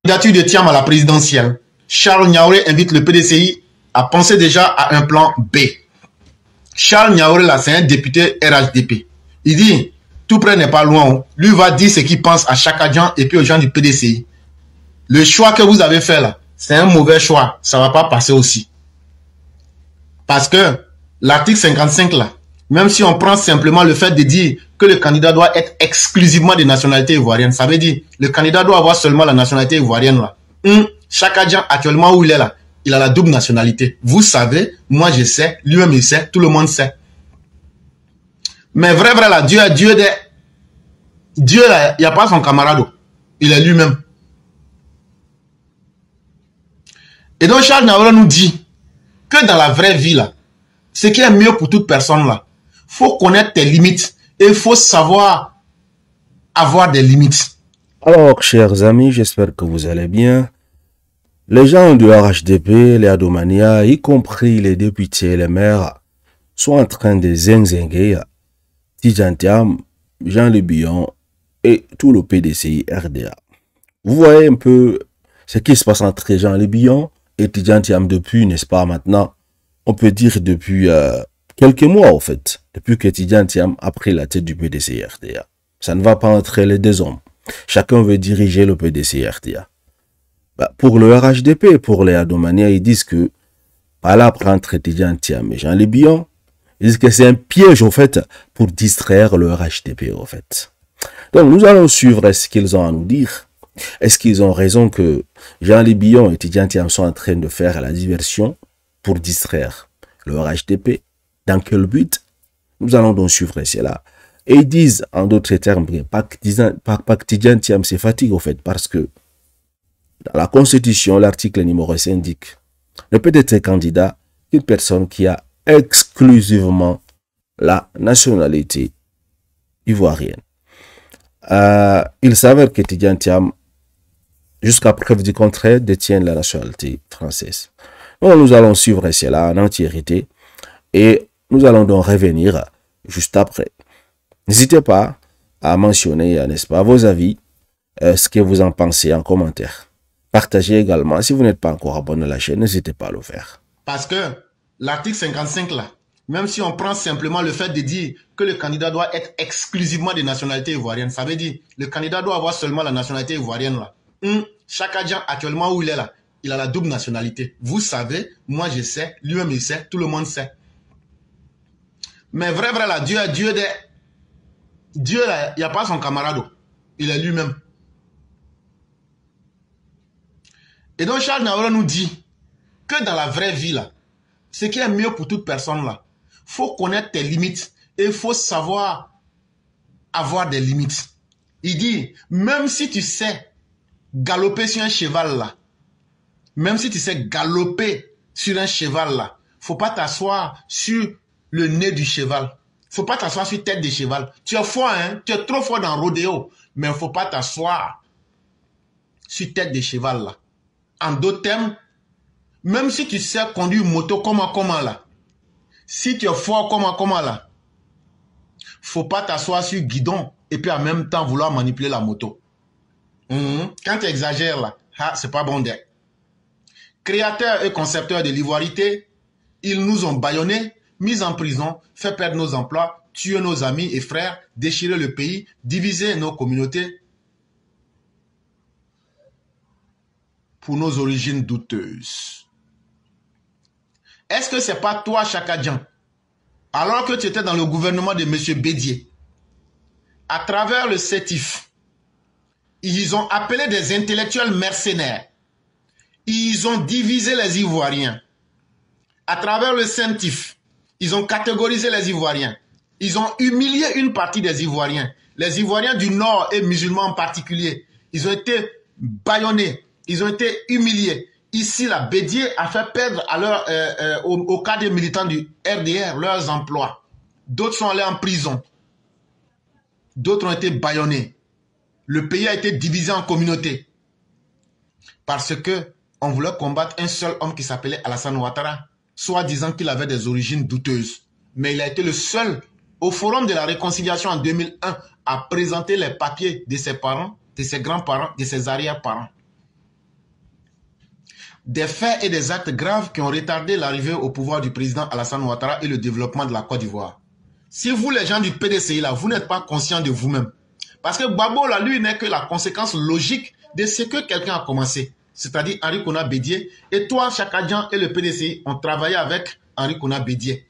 Candidature de Thiam à la présidentielle. Charles Niaouré invite le PDCI à penser déjà à un plan B. Charles Niaouré, là, c'est un député RHDP. Il dit, tout près n'est pas loin. Lui va dire ce qu'il pense à Chakadjan et puis aux gens du PDCI. Le choix que vous avez fait là, c'est un mauvais choix. Ça ne va pas passer aussi. Parce que l'article 55 là, même si on prend simplement le fait de dire que le candidat doit être exclusivement de nationalité ivoirienne, ça veut dire le candidat doit avoir seulement la nationalité ivoirienne là. Chakadjan, actuellement où il est là, il a la double nationalité. Vous savez, moi je sais, lui-même il sait, tout le monde sait. Mais vrai là, Dieu là, il n'y a pas son camarade. Il est lui-même. Et donc Charles Niaouré nous dit que dans la vraie vie là, ce qui est mieux pour toute personne là, faut connaître tes limites et il faut savoir avoir des limites. Alors, chers amis, j'espère que vous allez bien. Les gens de RHDP, les Adomania, y compris les députés et les maires, sont en train de zinzinguer Tidjane Thiam, Jean Le Bihan et tout le PDCI RDA. Vous voyez un peu ce qui se passe entre Jean Le Bihan et Tidjane Thiam depuis, n'est-ce pas, maintenant, on peut dire depuis quelques mois, en fait, depuis que Tidjane Thiam a pris la tête du PDCI RDA. Ça ne va pas entre les deux hommes. Chacun veut diriger le PDCI RDA. Bah, pour le RHDP, pour les Adomania, ils disent que, par là, entre Tidjane Thiam et Jean Le Bihan, ils disent que c'est un piège, en fait, pour distraire le RHDP, en fait. Donc, nous allons suivre ce qu'ils ont à nous dire. Est-ce qu'ils ont raison que Jean Le Bihan et Tidjane Thiam sont en train de faire la diversion pour distraire le RHDP? Dans quel but? Nous allons donc suivre cela. Et ils disent, en d'autres termes, pas que Tidjane Thiam se fatigue, en fait, parce que dans la Constitution, l'article numéro 5 indique ne peut être candidat qu'une personne qui a exclusivement la nationalité ivoirienne. Il s'avère que Tidjane Thiam, jusqu'à preuve du contraire, détient la nationalité française. Donc, nous allons suivre cela en entièreté et nous allons donc revenir juste après. N'hésitez pas à mentionner, n'est-ce pas, vos avis, ce que vous en pensez en commentaire. Partagez également. Si vous n'êtes pas encore abonné à la chaîne, n'hésitez pas à le faire. Parce que l'article 55 là, même si on prend simplement le fait de dire que le candidat doit être exclusivement de nationalité ivoirienne, ça veut dire le candidat doit avoir seulement la nationalité ivoirienne là. Chakadjan, actuellement où il est là, il a la double nationalité. Vous savez, moi je sais, lui-même il sait, tout le monde sait. Mais vrai là, Dieu là, il n'y a pas son camarade. Il est lui-même. Et donc Charles Niaouré nous dit que dans la vraie vie là, ce qui est mieux pour toute personne là, faut connaître tes limites et il faut savoir avoir des limites. Il dit, même si tu sais galoper sur un cheval là, même si tu sais galoper sur un cheval là, faut pas t'asseoir sur le nez du cheval. Faut pas t'asseoir sur tête de cheval. Tu es fort, hein? Tu es trop fort dans le rodéo. Mais faut pas t'asseoir sur tête de cheval là. En d'autres termes, même si tu sais conduire moto comment là, si tu es fort comment là, faut pas t'asseoir sur guidon et puis en même temps vouloir manipuler la moto. Quand tu exagères là, c'est pas bon d'être. Créateurs et concepteurs de l'ivoirité, ils nous ont bâillonnés, mis en prison, fait perdre nos emplois, tuer nos amis et frères, déchirer le pays, diviser nos communautés pour nos origines douteuses. Est-ce que c'est pas toi, Chakadjan, alors que tu étais dans le gouvernement de M. Bédié, à travers le CETIF, ils ont appelé des intellectuels mercenaires, ils ont divisé les Ivoiriens. À travers le CENTIF, ils ont catégorisé les Ivoiriens. Ils ont humilié une partie des Ivoiriens. Les Ivoiriens du Nord et musulmans en particulier, ils ont été bâillonnés, ils ont été humiliés. Ici, la Bédié a fait perdre à au cas des militants du RDR leurs emplois. D'autres sont allés en prison. D'autres ont été bâillonnés. Le pays a été divisé en communautés. Parce que on voulait combattre un seul homme qui s'appelait Alassane Ouattara, soit disant qu'il avait des origines douteuses. Mais il a été le seul au Forum de la Réconciliation en 2001 à présenter les papiers de ses parents, de ses grands-parents, de ses arrière-parents. des faits et des actes graves qui ont retardé l'arrivée au pouvoir du président Alassane Ouattara et le développement de la Côte d'Ivoire. Si vous, les gens du PDCI, là, vous n'êtes pas conscients de vous-même, parce que Gbagbo, là, lui, n'est que la conséquence logique de ce que quelqu'un a commencé, c'est-à-dire Henri Konan Bédié, et toi, Chaka Dian et le PDCI ont travaillé avec Henri Konan Bédié.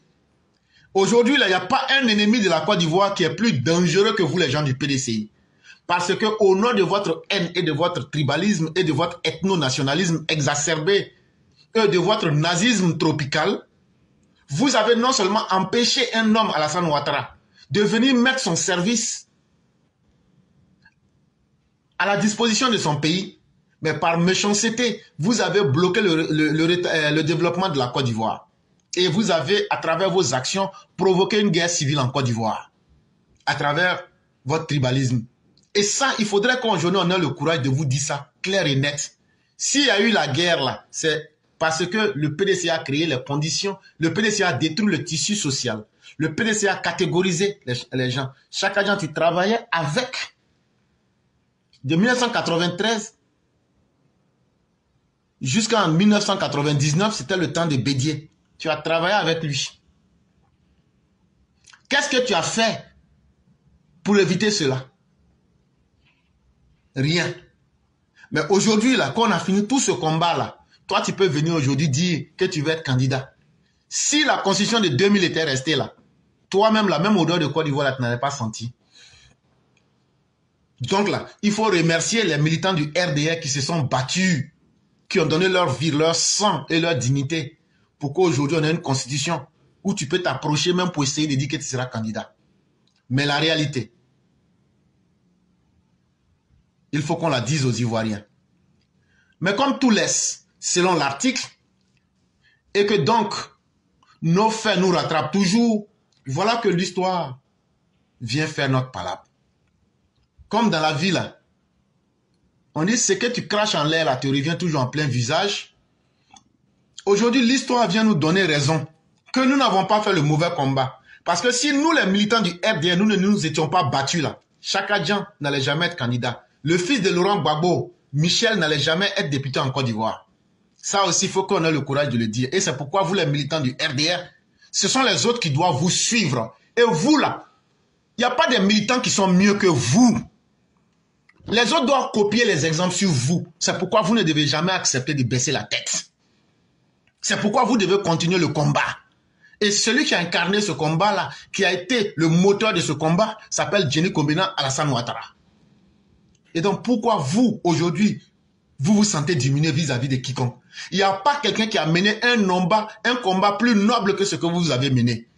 Aujourd'hui, il n'y a pas un ennemi de la Côte d'Ivoire qui est plus dangereux que vous, les gens du PDCI. Parce que au nom de votre haine et de votre tribalisme et de votre ethno-nationalisme exacerbé et de votre nazisme tropical, vous avez non seulement empêché un homme, Alassane Ouattara, de venir mettre son service à la disposition de son pays, mais par méchanceté, vous avez bloqué le développement de la Côte d'Ivoire. Et vous avez, à travers vos actions, provoqué une guerre civile en Côte d'Ivoire, à travers votre tribalisme. Et ça, il faudrait qu'aujourd'hui, on ait le courage de vous dire ça, clair et net. S'il y a eu la guerre là, c'est parce que le PDC a créé les conditions, le PDC a détruit le tissu social, le PDC a catégorisé les gens. Chaque agent, tu travaillais avec, de 1993 jusqu'en 1999, c'était le temps de Bédié. Tu as travaillé avec lui. Qu'est-ce que tu as fait pour éviter cela? Rien. Mais aujourd'hui, là, quand on a fini tout ce combat-là, toi, tu peux venir aujourd'hui dire que tu veux être candidat. Si la constitution de 2000 était restée là, toi-même, la même odeur de Côte d'Ivoire, tu n'avais pas senti. Donc là, il faut remercier les militants du RDR qui se sont battus, qui ont donné leur vie, leur sang et leur dignité pour qu'aujourd'hui, on ait une constitution où tu peux t'approcher même pour essayer de dire que tu seras candidat. Mais la réalité, il faut qu'on la dise aux Ivoiriens. Mais comme tout laisse, selon l'article, et que donc nos faits nous rattrapent toujours, voilà que l'histoire vient faire notre palabre. Comme dans la vie là, on dit ce que tu craches en l'air là te revient toujours en plein visage. Aujourd'hui, l'histoire vient nous donner raison que nous n'avons pas fait le mauvais combat. Parce que si nous, les militants du RDR, nous ne nous étions pas battus là, Chaka Dian n'allait jamais être candidat. Le fils de Laurent Gbagbo, Michel, n'allait jamais être député en Côte d'Ivoire. Ça aussi, il faut qu'on ait le courage de le dire. Et c'est pourquoi vous, les militants du RDR, ce sont les autres qui doivent vous suivre. Et vous là, il n'y a pas des militants qui sont mieux que vous. Les autres doivent copier les exemples sur vous. C'est pourquoi vous ne devez jamais accepter de baisser la tête. C'est pourquoi vous devez continuer le combat. Et celui qui a incarné ce combat-là, qui a été le moteur de ce combat, s'appelle Jenny Kombina Alassane Ouattara. Et donc pourquoi vous, aujourd'hui, vous vous sentez diminué vis-à-vis de quiconque? Il n'y a pas quelqu'un qui a mené un combat plus noble que ce que vous avez mené.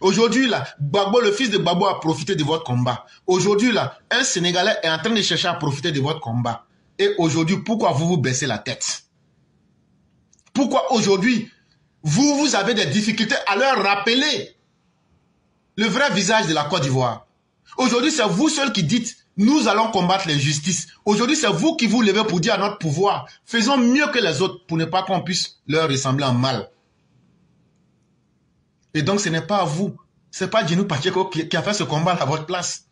Aujourd'hui, là, Gbagbo, le fils de Gbagbo, a profité de votre combat. Aujourd'hui, là, un Sénégalais est en train de chercher à profiter de votre combat. Et aujourd'hui, pourquoi vous vous baissez la tête? Pourquoi aujourd'hui, vous avez des difficultés à leur rappeler le vrai visage de la Côte d'Ivoire? Aujourd'hui, c'est vous seuls qui dites, nous allons combattre l'injustice. Aujourd'hui, c'est vous qui vous levez pour dire à notre pouvoir, faisons mieux que les autres pour ne pas qu'on puisse leur ressembler en mal. Et donc, ce n'est pas à vous. Ce n'est pas Djinou Pacheco qui a fait ce combat à votre place.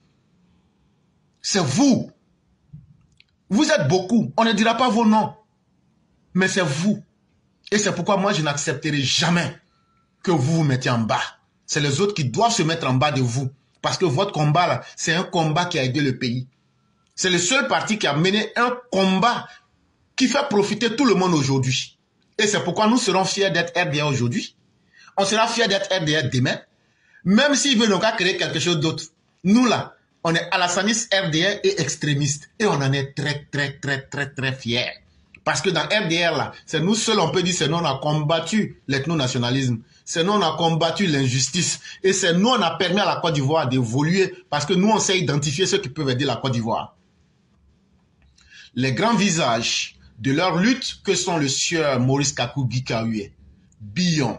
C'est vous. Vous êtes beaucoup. On ne dira pas vos noms. Mais c'est vous. Et c'est pourquoi moi, je n'accepterai jamais que vous vous mettiez en bas. C'est les autres qui doivent se mettre en bas de vous. Parce que votre combat, là, c'est un combat qui a aidé le pays. C'est le seul parti qui a mené un combat qui fait profiter tout le monde aujourd'hui. Et c'est pourquoi nous serons fiers d'être RDR aujourd'hui. On sera fiers d'être RDR demain. Même s'ils veulent encore créer quelque chose d'autre. Nous, là, on est Alassanistes, RDR et extrémistes. Et on en est très fiers. Parce que dans RDR, là, c'est nous seuls, on peut dire, c'est nous, on a combattu l'ethno-nationalisme. C'est nous, on a combattu l'injustice. Et c'est nous, on a permis à la Côte d'Ivoire d'évoluer. Parce que nous, on sait identifier ceux qui peuvent aider la Côte d'Ivoire. Les grands visages de leur lutte que sont le sieur Maurice Kakou Gikaoué, Billon,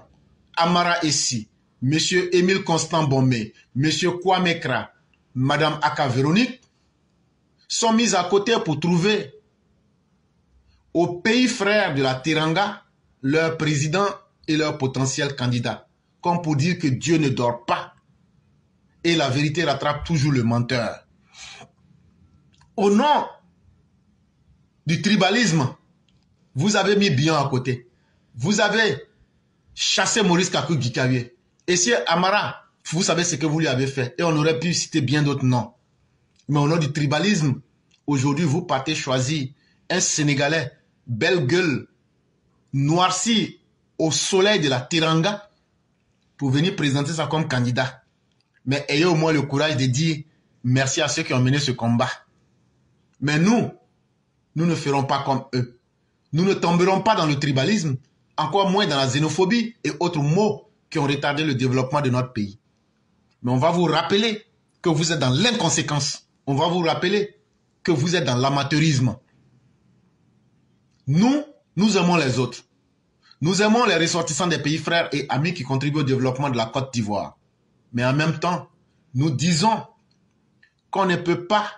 Amara Essi, M. Émile Constant Bombé, M. Kwame Kra, Mme Aka Véronique, sont mis à côté pour trouver au pays frère de la Teranga leur président et leur potentiel candidat. Comme pour dire que Dieu ne dort pas et la vérité rattrape toujours le menteur. Au nom du tribalisme, Vous avez mis Bion à côté. Vous avez chassé Maurice Kakou Gikawe. Et si Amara, vous savez ce que vous lui avez fait. Et on aurait pu citer bien d'autres noms. Mais au nom du tribalisme, aujourd'hui, vous partez choisir un Sénégalais, belle gueule, noirci au soleil de la Teranga, pour venir présenter ça comme candidat. Mais ayez au moins le courage de dire merci à ceux qui ont mené ce combat. Mais nous ne ferons pas comme eux. Nous ne tomberons pas dans le tribalisme, encore moins dans la xénophobie et autres maux qui ont retardé le développement de notre pays. Mais on va vous rappeler que vous êtes dans l'inconséquence. On va vous rappeler que vous êtes dans l'amateurisme. Nous aimons les autres. Nous aimons les ressortissants des pays frères et amis qui contribuent au développement de la Côte d'Ivoire. Mais en même temps, nous disons qu'on ne peut pas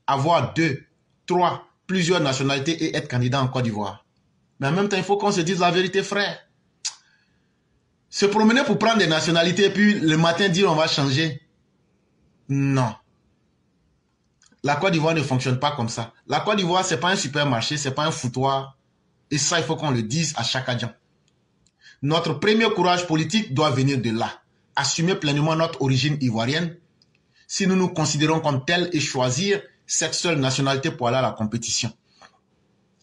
avoir 2, 3, plusieurs nationalités et être candidat en Côte d'Ivoire. Mais en même temps, il faut qu'on se dise la vérité, frère. Se promener pour prendre des nationalités et puis le matin dire on va changer. Non. La Côte d'Ivoire ne fonctionne pas comme ça. La Côte d'Ivoire, ce n'est pas un supermarché, ce n'est pas un foutoir. Et ça, il faut qu'on le dise à chaque adjoint. Notre premier courage politique doit venir de là. Assumer pleinement notre origine ivoirienne si nous nous considérons comme tels et choisir cette seule nationalité pour aller à la compétition.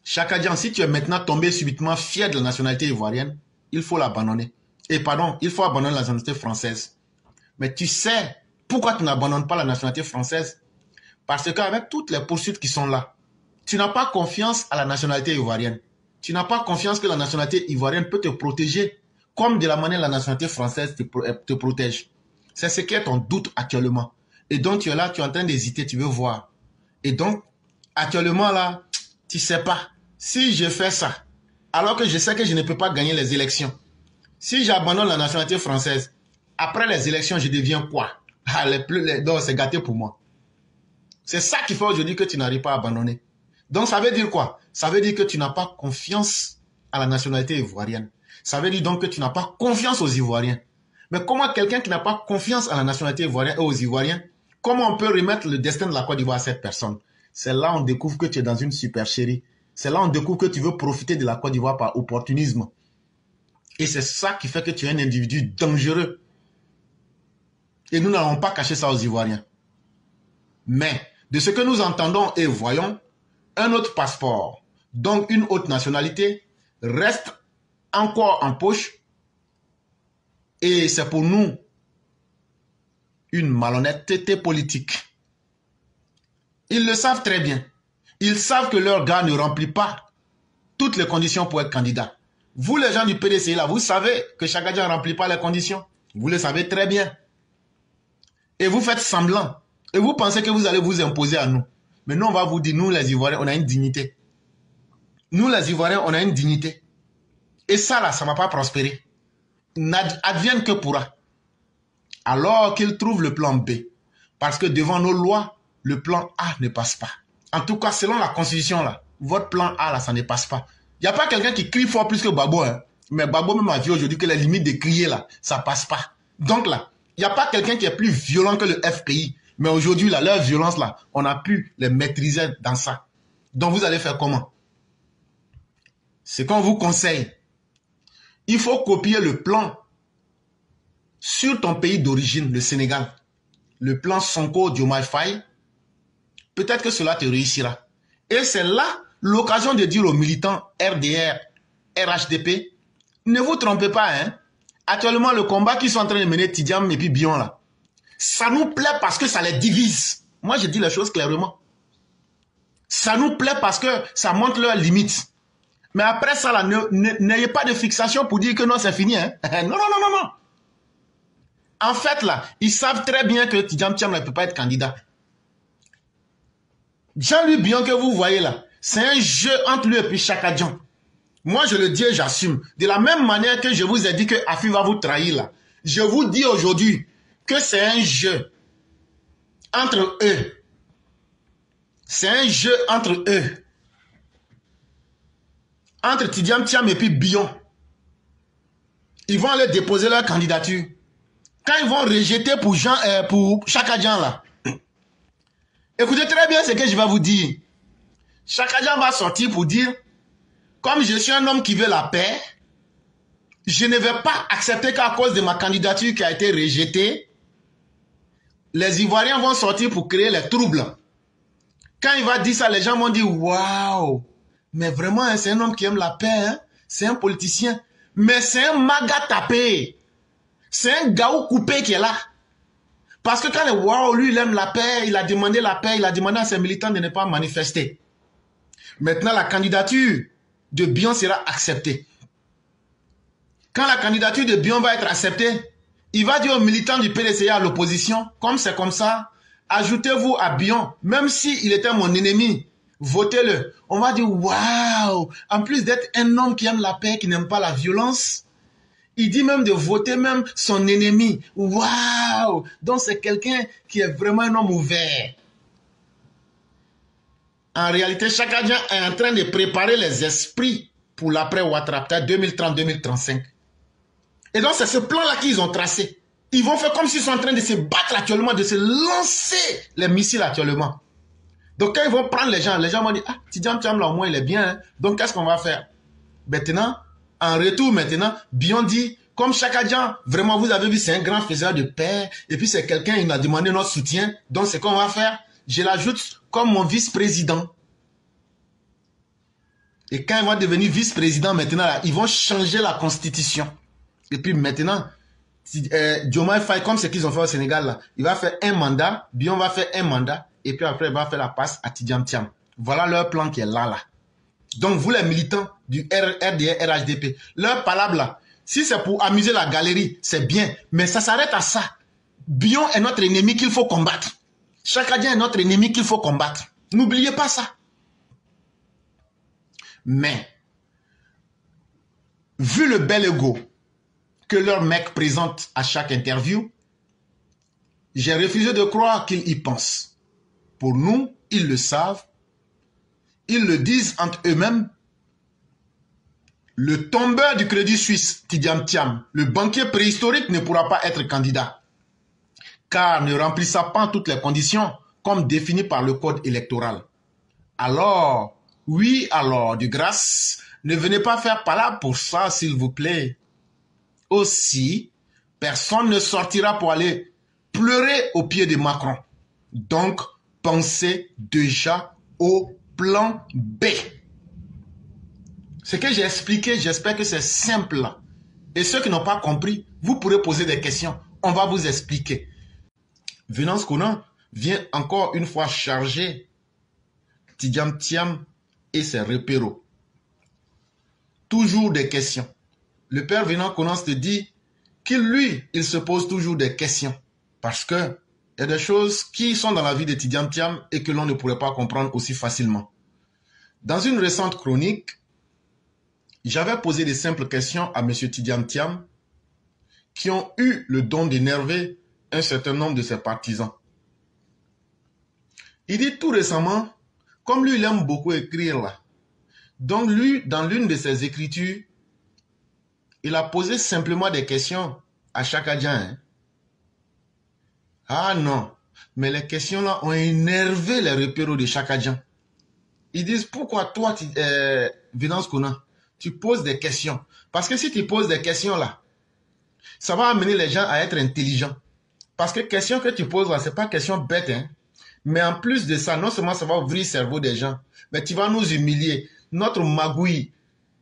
Chaque adjoint, si tu es maintenant tombé subitement fier de la nationalité ivoirienne, il faut l'abandonner. Et pardon, il faut abandonner la nationalité française. Mais tu sais pourquoi tu n'abandonnes pas la nationalité française? Parce qu'avec toutes les poursuites qui sont là, tu n'as pas confiance à la nationalité ivoirienne. Tu n'as pas confiance que la nationalité ivoirienne peut te protéger comme de la manière la nationalité française te protège. C'est ce qui est ton doute actuellement. Et donc tu es là, tu es en train d'hésiter, tu veux voir. Et donc, actuellement là, tu ne sais pas. Si je fais ça, alors que je sais que je ne peux pas gagner les élections, si j'abandonne la nationalité française, après les élections, je deviens quoi? Donc c'est gâté pour moi. C'est ça qui fait aujourd'hui que tu n'arrives pas à abandonner. Donc ça veut dire quoi? Ça veut dire que tu n'as pas confiance à la nationalité ivoirienne. Ça veut dire donc que tu n'as pas confiance aux Ivoiriens. Mais comment quelqu'un qui n'a pas confiance à la nationalité ivoirienne et aux Ivoiriens, comment on peut remettre le destin de la Côte d'Ivoire à cette personne? C'est là on découvre que tu es dans une supercherie. C'est là on découvre que tu veux profiter de la Côte d'Ivoire par opportunisme. Et c'est ça qui fait que tu es un individu dangereux. Et nous n'allons pas cacher ça aux Ivoiriens. Mais de ce que nous entendons et voyons, un autre passeport, donc une autre nationalité, reste encore en poche. Et c'est pour nous une malhonnêteté politique. Ils le savent très bien. Ils savent que leur gars ne remplit pas toutes les conditions pour être candidat. Vous, les gens du PDC, là, vous savez que chaque gars ne remplit pas les conditions. Vous le savez très bien. Et vous faites semblant. Et vous pensez que vous allez vous imposer à nous. Mais nous, on va vous dire, nous, les Ivoiriens, on a une dignité. Nous, les Ivoiriens, on a une dignité. Et ça, là, ça ne va pas prospérer. Advienne que pourra. Alors qu'ils trouvent le plan B. Parce que devant nos lois, le plan A ne passe pas. En tout cas, selon la Constitution, là, votre plan A, là, ça ne passe pas. Il n'y a pas quelqu'un qui crie fort plus que Babo. Hein. Mais Babo même a vu aujourd'hui que la limite de crier, là, ça ne passe pas. Donc là, il n'y a pas quelqu'un qui est plus violent que le FPI. Mais aujourd'hui, là, leur violence, là, on a pu les maîtriser dans ça. Donc, vous allez faire comment? C'est qu'on vous conseille. Il faut copier le plan sur ton pays d'origine, le Sénégal. Le plan Sonko Diomaye Faye. Peut-être que cela te réussira. Et c'est là l'occasion de dire aux militants RDR, RHDP, ne vous trompez pas, hein. Actuellement, le combat qu'ils sont en train de mener, Tidiam et puis Bion, là, ça nous plaît parce que ça les divise. Moi, je dis les choses clairement. Ça nous plaît parce que ça montre leurs limites. Mais après ça, là, n'ayez pas de fixation pour dire que non, c'est fini. Hein. Non, non, non, non, non. En fait, là, ils savent très bien que Tidjam Thiam ne peut pas être candidat. Jean-Louis Bion que vous voyez là, c'est un jeu entre lui et puis Chaka Dian. Moi, je le dis et j'assume. De la même manière que je vous ai dit que Afi va vous trahir là, je vous dis aujourd'hui que c'est un jeu entre eux. C'est un jeu entre eux. Entre Tidjam Thiam et puis Bion. Ils vont aller déposer leur candidature. Quand ils vont rejeter pour Chaka Dian là, écoutez très bien ce que je vais vous dire. Chaka Dian va sortir pour dire comme je suis un homme qui veut la paix, je ne vais pas accepter qu'à cause de ma candidature qui a été rejetée, les Ivoiriens vont sortir pour créer les troubles. Quand il va dire ça, les gens vont dire, waouh, mais vraiment, hein, c'est un homme qui aime la paix, hein? C'est un politicien, mais c'est un maga tapé. C'est un gaou coupé qui est là. Parce que quand le waouh, lui, il aime la paix, il a demandé la paix, il a demandé à ses militants de ne pas manifester. Maintenant, la candidature de Bion sera acceptée. Quand la candidature de Bion va être acceptée, il va dire aux militants du PDCA à l'opposition, comme c'est comme ça, ajoutez-vous à Bion, même s'il était mon ennemi, votez-le. On va dire, waouh, en plus d'être un homme qui aime la paix, qui n'aime pas la violence, il dit même de voter même son ennemi. Waouh, donc c'est quelqu'un qui est vraiment un homme ouvert. En réalité, Chakadien est en train de préparer les esprits pour l'après Ouattara, peut-être 2030-2035. Et donc, c'est ce plan-là qu'ils ont tracé. Ils vont faire comme s'ils sont en train de se battre actuellement, de se lancer les missiles actuellement. Donc, quand ils vont prendre les gens vont dire, ah, Tidjam Thiam, là, au moins, il est bien. Hein? Donc, qu'est-ce qu'on va faire? Maintenant, en retour, maintenant, Bion dit, comme Chakadien, vraiment, vous avez vu, c'est un grand faiseur de paix. Et puis, c'est quelqu'un, il nous a demandé notre soutien. Donc, c'est qu'on va faire. Je l'ajoute comme mon vice-président. Et quand il va devenir vice-président, maintenant, là, ils vont changer la constitution. Et puis maintenant, Diomaye Faye, comme ce qu'ils ont fait au Sénégal, là, il va faire un mandat, Bion va faire un mandat, et puis après, il va faire la passe à Tidjam Thiam. Voilà leur plan qui est là. Donc, vous les militants du RDR, RHDP, leur palabre là, si c'est pour amuser la galerie, c'est bien, mais ça s'arrête à ça. Bion est notre ennemi qu'il faut combattre. Chakadien est notre ennemi qu'il faut combattre. N'oubliez pas ça. Mais, vu le bel ego que leur mec présente à chaque interview, j'ai refusé de croire qu'ils y pensent. Pour nous, ils le savent. Ils le disent entre eux-mêmes. Le tombeur du Crédit Suisse, Tidjam Thiam, le banquier préhistorique ne pourra pas être candidat, car ne remplissant pas toutes les conditions comme définies par le code électoral. Alors, oui, alors, de grâce, ne venez pas faire palabre pour ça, s'il vous plaît. Aussi, personne ne sortira pour aller pleurer au pied de Macron. Donc, pensez déjà au plan B. Ce que j'ai expliqué, j'espère que c'est simple. Et ceux qui n'ont pas compris, vous pourrez poser des questions. On va vous expliquer. Venance Konan vient encore une fois charger Tidjam Thiam et ses repéros. Toujours des questions. Le père Venance Konan te dit qu'il, lui, il se pose toujours des questions. Parce que il y a des choses qui sont dans la vie de Tidjam Thiam et que l'on ne pourrait pas comprendre aussi facilement. Dans une récente chronique, j'avais posé des simples questions à M. Tidjam Thiam qui ont eu le don d'énerver un certain nombre de ses partisans. Il dit tout récemment, comme lui il aime beaucoup écrire là, donc lui, dans l'une de ses écritures, il a posé simplement des questions à Chakadien. Hein? Ah non, mais les questions là ont énervé les repéros de Chakadien. Ils disent, pourquoi toi, Venance Konan, tu poses des questions? Parce que si tu poses des questions là, ça va amener les gens à être intelligents. Parce que question que tu poses là, ce n'est pas question bête. Hein? Mais en plus de ça, non seulement ça va ouvrir le cerveau des gens, mais tu vas nous humilier. Notre magouille,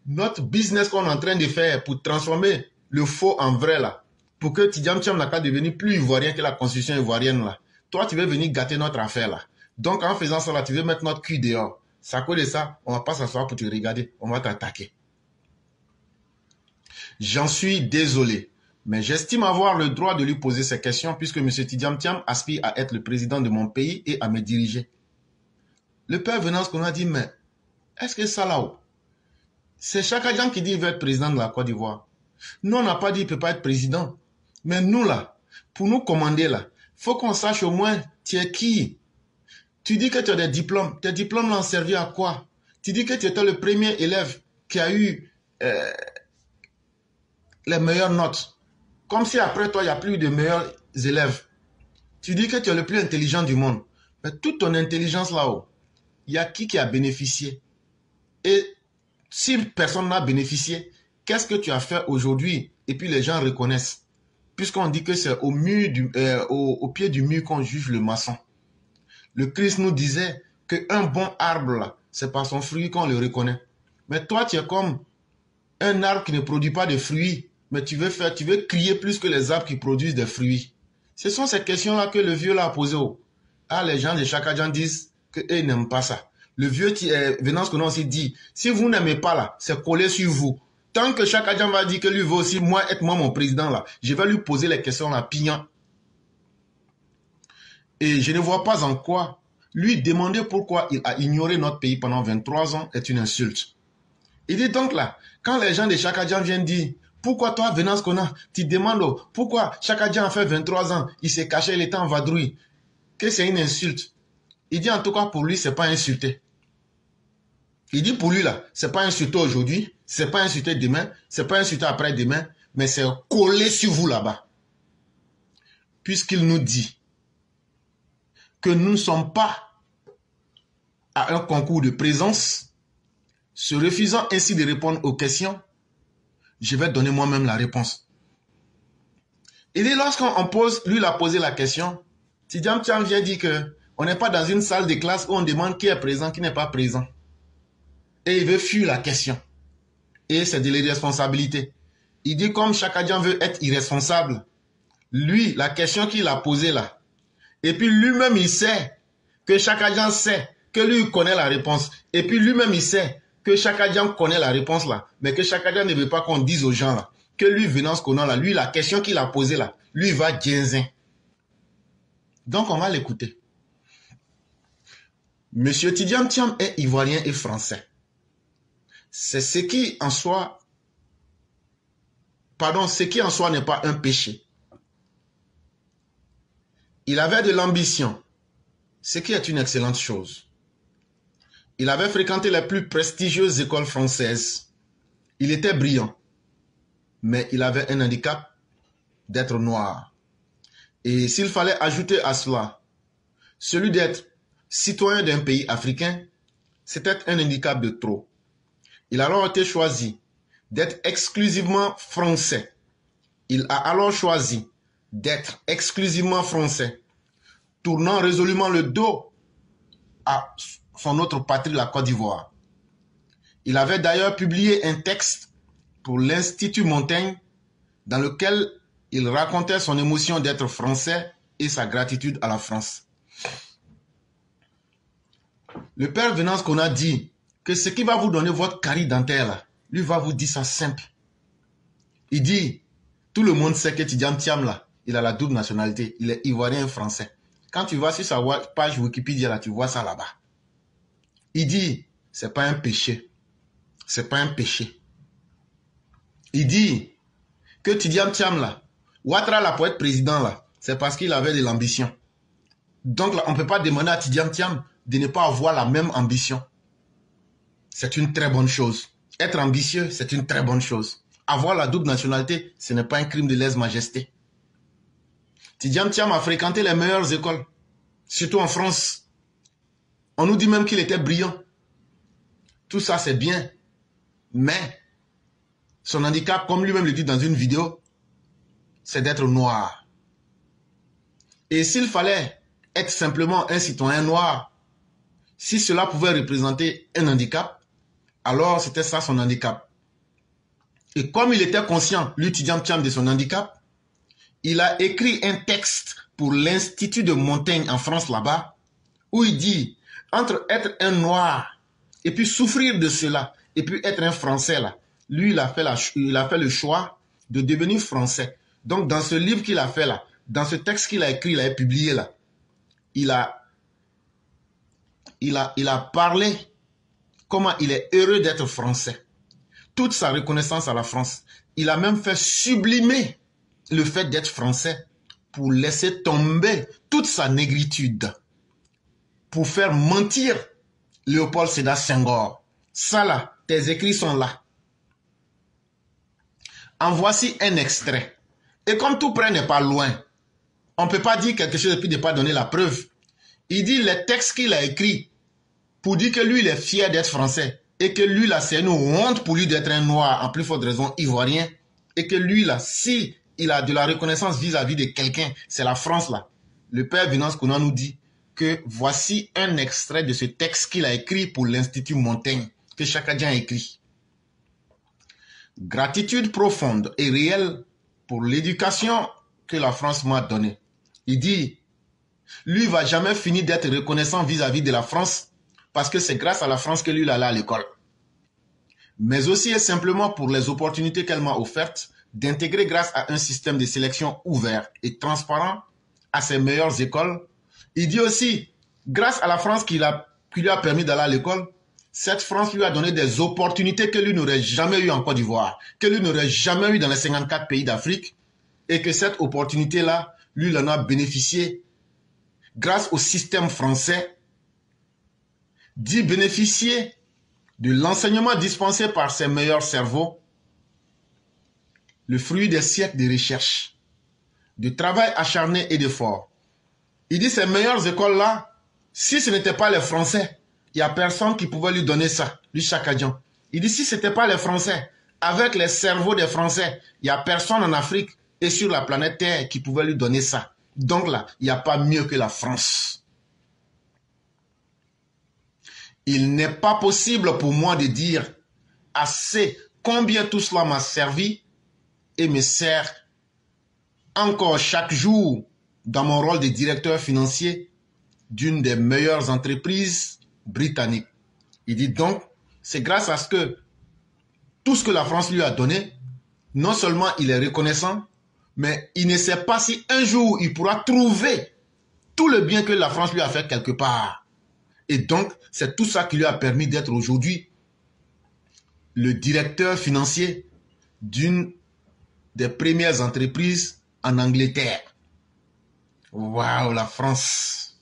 notre business qu'on est en train de faire pour transformer le faux en vrai là, pour que Tidjam Thiam n'a qu'à devenir plus ivoirien que la constitution ivoirienne là. Toi, tu veux venir gâter notre affaire là. Donc en faisant ça là, tu veux mettre notre cul dehors. Ça cause de ça, on ne va pas s'asseoir pour te regarder, on va t'attaquer. J'en suis désolé, mais j'estime avoir le droit de lui poser ces questions puisque M. Tidjam Thiam aspire à être le président de mon pays et à me diriger. Le père Venance qu'on a dit, mais est-ce que ça là-haut, c'est Chakadien qui dit qu'il veut être président de la Côte d'Ivoire. Nous, on n'a pas dit qu'il ne peut pas être président. Mais nous là, pour nous commander là, il faut qu'on sache au moins, tu es qui? Tu dis que tu as des diplômes. Tes diplômes l'ont servi à quoi? Tu dis que tu étais le premier élève qui a eu les meilleures notes. Comme si après toi, il n'y a plus de meilleurs élèves. Tu dis que tu es le plus intelligent du monde. Mais toute ton intelligence là-haut, il y a qui a bénéficié? Et Si personne n'a bénéficié, qu'est-ce que tu as fait aujourd'hui? Et puis les gens reconnaissent. Puisqu'on dit que c'est au pied du mur qu'on juge le maçon. Le Christ nous disait qu'un bon arbre, c'est par son fruit qu'on le reconnaît. Mais toi, tu es comme un arbre qui ne produit pas de fruits, mais tu veux crier plus que les arbres qui produisent des fruits. Ce sont ces questions-là que le vieux l'a posées. Ah, les gens de Chakadjan disent qu'ils n'aiment pas ça. Le vieux Venance Kona aussi dit, si vous n'aimez pas là, c'est collé sur vous. Tant que Chakadjan va dire que lui veut aussi être moi mon président là, je vais lui poser les questions là, pignant. Et je ne vois pas en quoi lui demander pourquoi il a ignoré notre pays pendant 23 ans est une insulte. Il dit donc là, quand les gens de Chakadjan viennent dire, pourquoi toi, Venance Kona, tu demandes pourquoi Chakadjan a fait 23 ans, il s'est caché, il était en vadrouille, que c'est une insulte. Il dit en tout cas pour lui, c'est pas insulté. Il dit pour lui là, c'est pas insulté aujourd'hui, c'est pas insulté demain, c'est pas insulté après-demain, mais c'est collé sur vous là-bas. Puisqu'il nous dit que nous ne sommes pas à un concours de présence, se refusant ainsi de répondre aux questions, je vais donner moi-même la réponse. Il dit lorsqu'on pose, lui il a posé la question, Tidjam Thiam vient dire qu'on n'est pas dans une salle de classe où on demande qui est présent, qui n'est pas présent. Et il veut fuir la question. Et c'est de l'irresponsabilité. Il dit comme Chakadjan veut être irresponsable, lui, la question qu'il a posée là, et puis lui-même il sait que Chakadjan sait que lui connaît la réponse, et puis lui-même il sait que Chakadjan connaît la réponse là, mais que Chakadjan ne veut pas qu'on dise aux gens là, que lui, Venance Kona là, lui, la question qu'il a posée là, lui va djinzin. Donc on va l'écouter. Monsieur Tidjam Thiam est ivoirien et français. C'est ce qui en soi, n'est pas un péché. Il avait de l'ambition, ce qui est une excellente chose. Il avait fréquenté les plus prestigieuses écoles françaises. Il était brillant, mais il avait un handicap d'être noir. Et s'il fallait ajouter à cela celui d'être citoyen d'un pays africain, c'était un handicap de trop. Il a alors été choisi d'être exclusivement français. Il a alors choisi d'être exclusivement français, tournant résolument le dos à son autre patrie, la Côte d'Ivoire. Il avait d'ailleurs publié un texte pour l'Institut Montaigne dans lequel il racontait son émotion d'être français et sa gratitude à la France. Le père Venance Kona dit que ce qui va vous donner votre carie dentaire, lui va vous dire ça simple. Il dit, tout le monde sait que Tidjam Thiam là, il a la double nationalité, il est ivoirien et français. Quand tu vas sur sa page Wikipédia là, tu vois ça là-bas. Il dit, c'est pas un péché. C'est pas un péché. Il dit que Tidjam Thiam là, Ouattara là pour être président là, c'est parce qu'il avait de l'ambition. Donc là, on ne peut pas demander à Tidjam Thiam de ne pas avoir la même ambition. C'est une très bonne chose. Être ambitieux, c'est une très bonne chose. Avoir la double nationalité, ce n'est pas un crime de lèse-majesté. Tidjam Thiam a fréquenté les meilleures écoles, surtout en France. On nous dit même qu'il était brillant. Tout ça, c'est bien. Mais son handicap, comme lui-même le dit dans une vidéo, c'est d'être noir. Et s'il fallait être simplement un citoyen noir, si cela pouvait représenter un handicap, alors c'était ça son handicap. Et comme il était conscient, lui, Tidjam Thiam, de son handicap, il a écrit un texte pour l'Institut de Montaigne en France là-bas, où il dit, entre être un noir et puis souffrir de cela, et puis être un français là, lui, il a fait le choix de devenir français. Donc dans ce livre qu'il a fait là, dans ce texte qu'il a écrit, il a publié là, il a parlé comment il est heureux d'être français. Toute sa reconnaissance à la France. Il a même fait sublimer le fait d'être français pour laisser tomber toute sa négritude. Pour faire mentir Léopold Sédar Senghor. Ça là, tes écrits sont là. En voici un extrait. Et comme tout près n'est pas loin, on ne peut pas dire quelque chose et puis ne pas donner la preuve. Il dit les textes qu'il a écrits pour dire que lui, il est fier d'être français. et que lui, là, c'est une honte pour lui d'être un noir, en plus forte raison ivoirien, et que lui, là, si il a de la reconnaissance vis-à-vis de quelqu'un, c'est la France, là. Le père Venance Konan nous dit que voici un extrait de ce texte qu'il a écrit pour l'Institut Montaigne, que Chakadjan a écrit. Gratitude profonde et réelle pour l'éducation que la France m'a donnée. Il dit, lui va jamais finir d'être reconnaissant vis-à-vis de la France parce que c'est grâce à la France que lui il allait à l'école. Mais aussi et simplement pour les opportunités qu'elle m'a offertes d'intégrer grâce à un système de sélection ouvert et transparent à ses meilleures écoles. Il dit aussi, grâce à la France qui lui a permis d'aller à l'école, cette France lui a donné des opportunités que lui n'aurait jamais eues en Côte d'Ivoire, que lui n'aurait jamais eues dans les 54 pays d'Afrique, et que cette opportunité-là, lui, il en a bénéficié grâce au système français, d'y bénéficier de l'enseignement dispensé par ses meilleurs cerveaux, le fruit des siècles de recherche, de travail acharné et d'effort. Il dit ces meilleures écoles-là, si ce n'était pas les Français, il n'y a personne qui pouvait lui donner ça, lui Chakadjan. Il dit si ce n'était pas les Français, avec les cerveaux des Français, il n'y a personne en Afrique et sur la planète Terre qui pouvait lui donner ça. Donc là, il n'y a pas mieux que la France. Il n'est pas possible pour moi de dire assez combien tout cela m'a servi et me sert encore chaque jour dans mon rôle de directeur financier d'une des meilleures entreprises britanniques. Il dit donc, c'est grâce à tout ce que la France lui a donné, non seulement il est reconnaissant, mais il ne sait pas si un jour il pourra trouver tout le bien que la France lui a fait quelque part. Et donc, c'est tout ça qui lui a permis d'être aujourd'hui le directeur financier d'une des premières entreprises en Angleterre. Waouh, la France!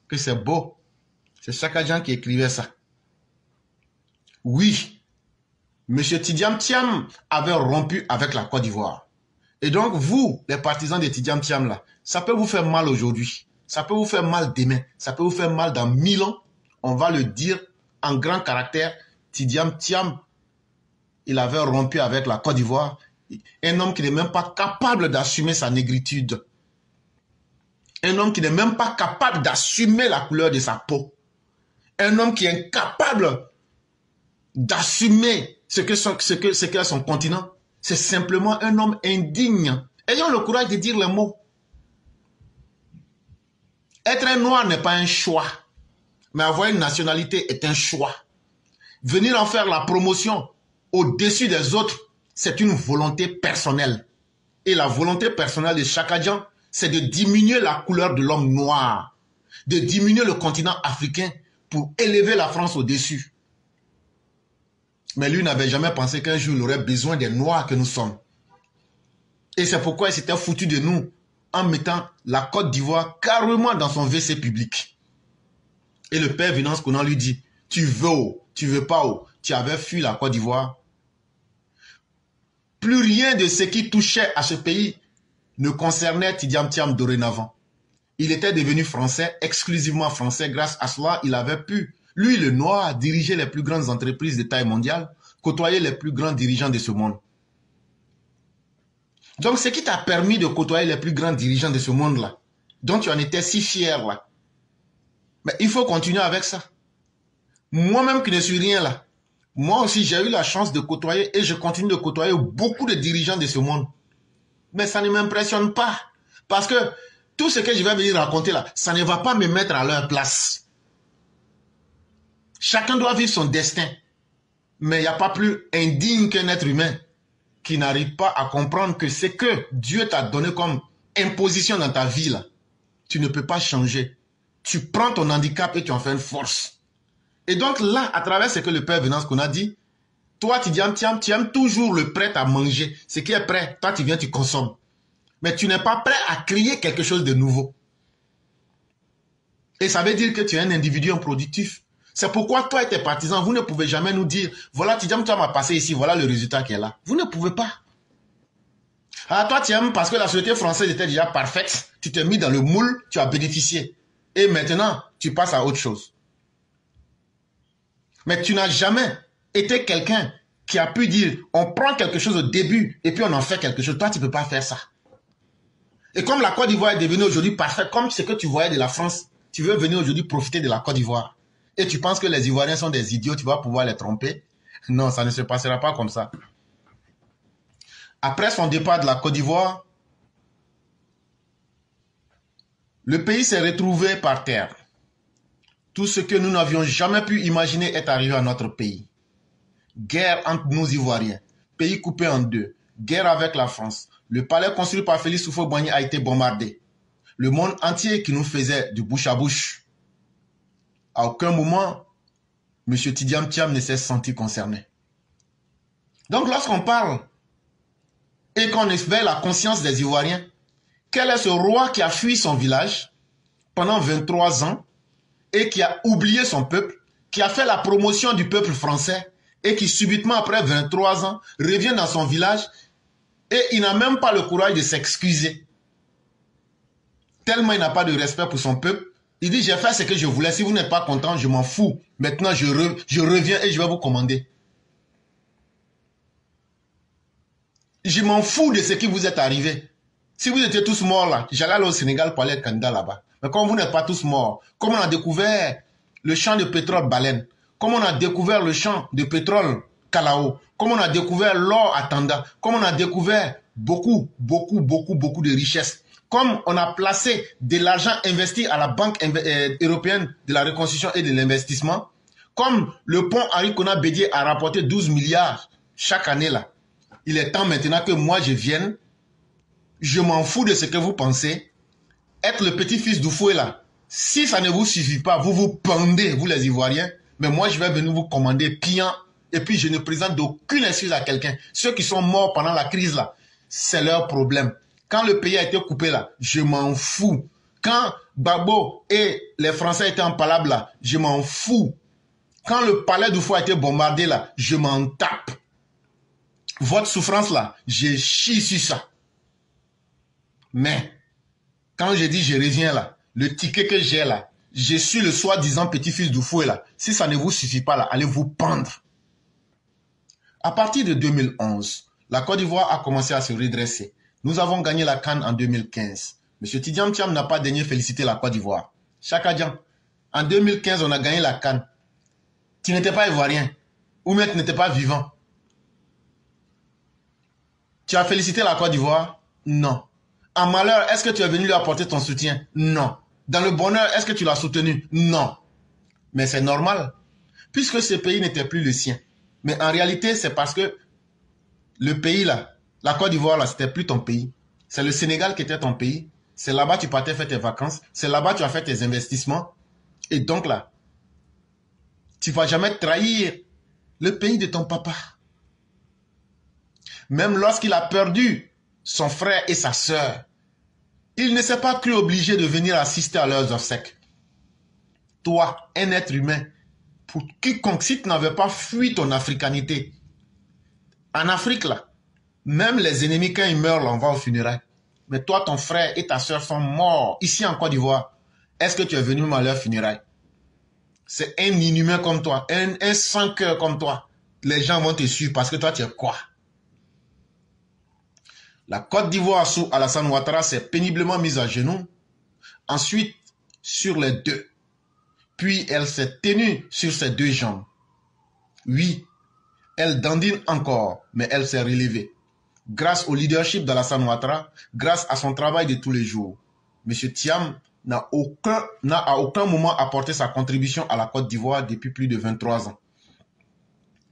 Que c'est beau! C'est Chakadjan qui écrivait ça. Oui, M. Tidiane Thiam avait rompu avec la Côte d'Ivoire. Et donc, vous, les partisans de Tidiane Thiam, là, ça peut vous faire mal aujourd'hui. Ça peut vous faire mal demain. Ça peut vous faire mal dans 1000 ans. On va le dire en grand caractère. Tidiane Thiam, il avait rompu avec la Côte d'Ivoire. Un homme qui n'est même pas capable d'assumer sa négritude. Un homme qui n'est même pas capable d'assumer la couleur de sa peau. Un homme qui est incapable d'assumer ce qu'est son continent. C'est simplement un homme indigne. Ayons le courage de dire les mots. Être un noir n'est pas un choix. Mais avoir une nationalité est un choix. Venir en faire la promotion au-dessus des autres, c'est une volonté personnelle. Et la volonté personnelle de Chakadjan, c'est de diminuer la couleur de l'homme noir, de diminuer le continent africain pour élever la France au-dessus. Mais lui n'avait jamais pensé qu'un jour il aurait besoin des noirs que nous sommes. Et c'est pourquoi il s'était foutu de nous en mettant la Côte d'Ivoire carrément dans son WC public. Et le père Venance Konan lui dit, tu veux ou tu veux pas ou, tu avais fui la Côte d'Ivoire. Plus rien de ce qui touchait à ce pays ne concernait Tidiane Thiam dorénavant. Il était devenu français, exclusivement français. Grâce à cela, il avait pu, lui le noir, diriger les plus grandes entreprises de taille mondiale, côtoyer les plus grands dirigeants de ce monde. Donc, ce qui t'a permis de côtoyer les plus grands dirigeants de ce monde-là, dont tu en étais si fier là, mais il faut continuer avec ça. Moi-même qui ne suis rien là, moi aussi j'ai eu la chance de côtoyer et je continue de côtoyer beaucoup de dirigeants de ce monde. Mais ça ne m'impressionne pas. Parce que tout ce que je vais venir raconter là, ça ne va pas me mettre à leur place. Chacun doit vivre son destin. Mais il n'y a pas plus indigne qu'un être humain qui n'arrive pas à comprendre que ce que Dieu t'a donné comme imposition dans ta vie là, tu ne peux pas changer. Tu prends ton handicap et tu en fais une force. Et donc là, à travers ce que le père Venance Konan a dit, toi, tu aimes toujours le prêt à manger. Ce qui est prêt, toi, tu viens, tu consommes. Mais tu n'es pas prêt à créer quelque chose de nouveau. Et ça veut dire que tu es un individu improductif. C'est pourquoi toi et tes partisans, vous ne pouvez jamais nous dire, voilà, Tidiane Thiam a passé ici, voilà le résultat qui est là. Vous ne pouvez pas. Ah, toi, tu aimes parce que la société française était déjà parfaite. Tu t'es mis dans le moule, tu as bénéficié. Et maintenant, tu passes à autre chose. Mais tu n'as jamais été quelqu'un qui a pu dire, on prend quelque chose au début et puis on en fait quelque chose. Toi, tu ne peux pas faire ça. Et comme la Côte d'Ivoire est devenue aujourd'hui parfaite, comme ce que tu voyais de la France, tu veux venir aujourd'hui profiter de la Côte d'Ivoire. Et tu penses que les Ivoiriens sont des idiots, tu vas pouvoir les tromper. Non, ça ne se passera pas comme ça. Après son départ de la Côte d'Ivoire, le pays s'est retrouvé par terre. Tout ce que nous n'avions jamais pu imaginer est arrivé à notre pays. Guerre entre nous Ivoiriens, pays coupé en deux, guerre avec la France. Le palais construit par Félix Houphouët-Boigny a été bombardé. Le monde entier qui nous faisait du bouche à bouche. À aucun moment, M. Tidiane Thiam ne s'est senti concerné. Donc lorsqu'on parle et qu'on éveille la conscience des Ivoiriens, quel est ce roi qui a fui son village pendant 23 ans et qui a oublié son peuple, qui a fait la promotion du peuple français et qui subitement après 23 ans revient dans son village et il n'a même pas le courage de s'excuser. Tellement il n'a pas de respect pour son peuple. Il dit, j'ai fait ce que je voulais. Si vous n'êtes pas content, je m'en fous. Maintenant, je reviens et je vais vous commander. Je m'en fous de ce qui vous est arrivé. Si vous étiez tous morts là, j'allais aller au Sénégal pour aller être candidat là-bas. Mais comme vous n'êtes pas tous morts, comme on a découvert le champ de pétrole Baleine, comme on a découvert le champ de pétrole Kalao, comme on a découvert l'or à Tanda, comme on a découvert beaucoup de richesses, comme on a placé de l'argent investi à la Banque européenne de la reconstruction et de l'investissement, comme le pont Henri Konan Bédié a rapporté 12 milliards chaque année là, il est temps maintenant que moi je vienne, je m'en fous de ce que vous pensez, être le petit-fils d'Oufoué là, si ça ne vous suffit pas, vous vous pendez, vous les Ivoiriens, mais moi je vais venir vous commander piant, et puis je ne présente d'aucune excuse à quelqu'un. Ceux qui sont morts pendant la crise là, c'est leur problème. Quand le pays a été coupé là, je m'en fous. Quand Gbagbo et les Français étaient en palabre là, je m'en fous. Quand le palais d'Oufoué a été bombardé là, je m'en tape. Votre souffrance là, je chie sur ça. Mais, quand je dis je reviens là, le ticket que j'ai là, je suis le soi-disant petit-fils d'Oufoué là. Si ça ne vous suffit pas là, allez vous pendre. À partir de 2011, la Côte d'Ivoire a commencé à se redresser. Nous avons gagné la CAN en 2015. M. Tidiane Thiam n'a pas daigné féliciter la Côte d'Ivoire. Chaka Dian, en 2015, on a gagné la CAN. Tu n'étais pas ivoirien. Ou même tu n'étais pas vivant. Tu as félicité la Côte d'Ivoire? Non. En malheur, est-ce que tu es venu lui apporter ton soutien? Non. Dans le bonheur, est-ce que tu l'as soutenu? Non. Mais c'est normal. Puisque ce pays n'était plus le sien. Mais en réalité, c'est parce que le pays là, la Côte d'Ivoire là, c'était plus ton pays. C'est le Sénégal qui était ton pays. C'est là-bas que tu partais faire tes vacances. C'est là-bas que tu as fait tes investissements. Et donc là, tu ne vas jamais trahir le pays de ton papa. Même lorsqu'il a perdu son frère et sa sœur, il ne s'est pas cru obligé de venir assister à leurs obsèques. Toi, un être humain, pour quiconque, si tu n'avais pas fui ton africanité, en Afrique là, même les ennemis quand ils meurent là, on va au funérailles. Mais toi, ton frère et ta sœur sont morts ici en Côte d'Ivoire. Est-ce que tu es venu à leur funérailles? C'est un inhumain comme toi, un sans cœur comme toi. Les gens vont te suivre parce que toi, tu es quoi? La Côte d'Ivoire sous Alassane Ouattara s'est péniblement mise à genoux. Ensuite, sur les deux. Puis, elle s'est tenue sur ses deux jambes. Oui, elle dandine encore, mais elle s'est relevée. Grâce au leadership d'Alassane Ouattara, grâce à son travail de tous les jours, M. Thiam n'a à aucun moment apporté sa contribution à la Côte d'Ivoire depuis plus de 23 ans.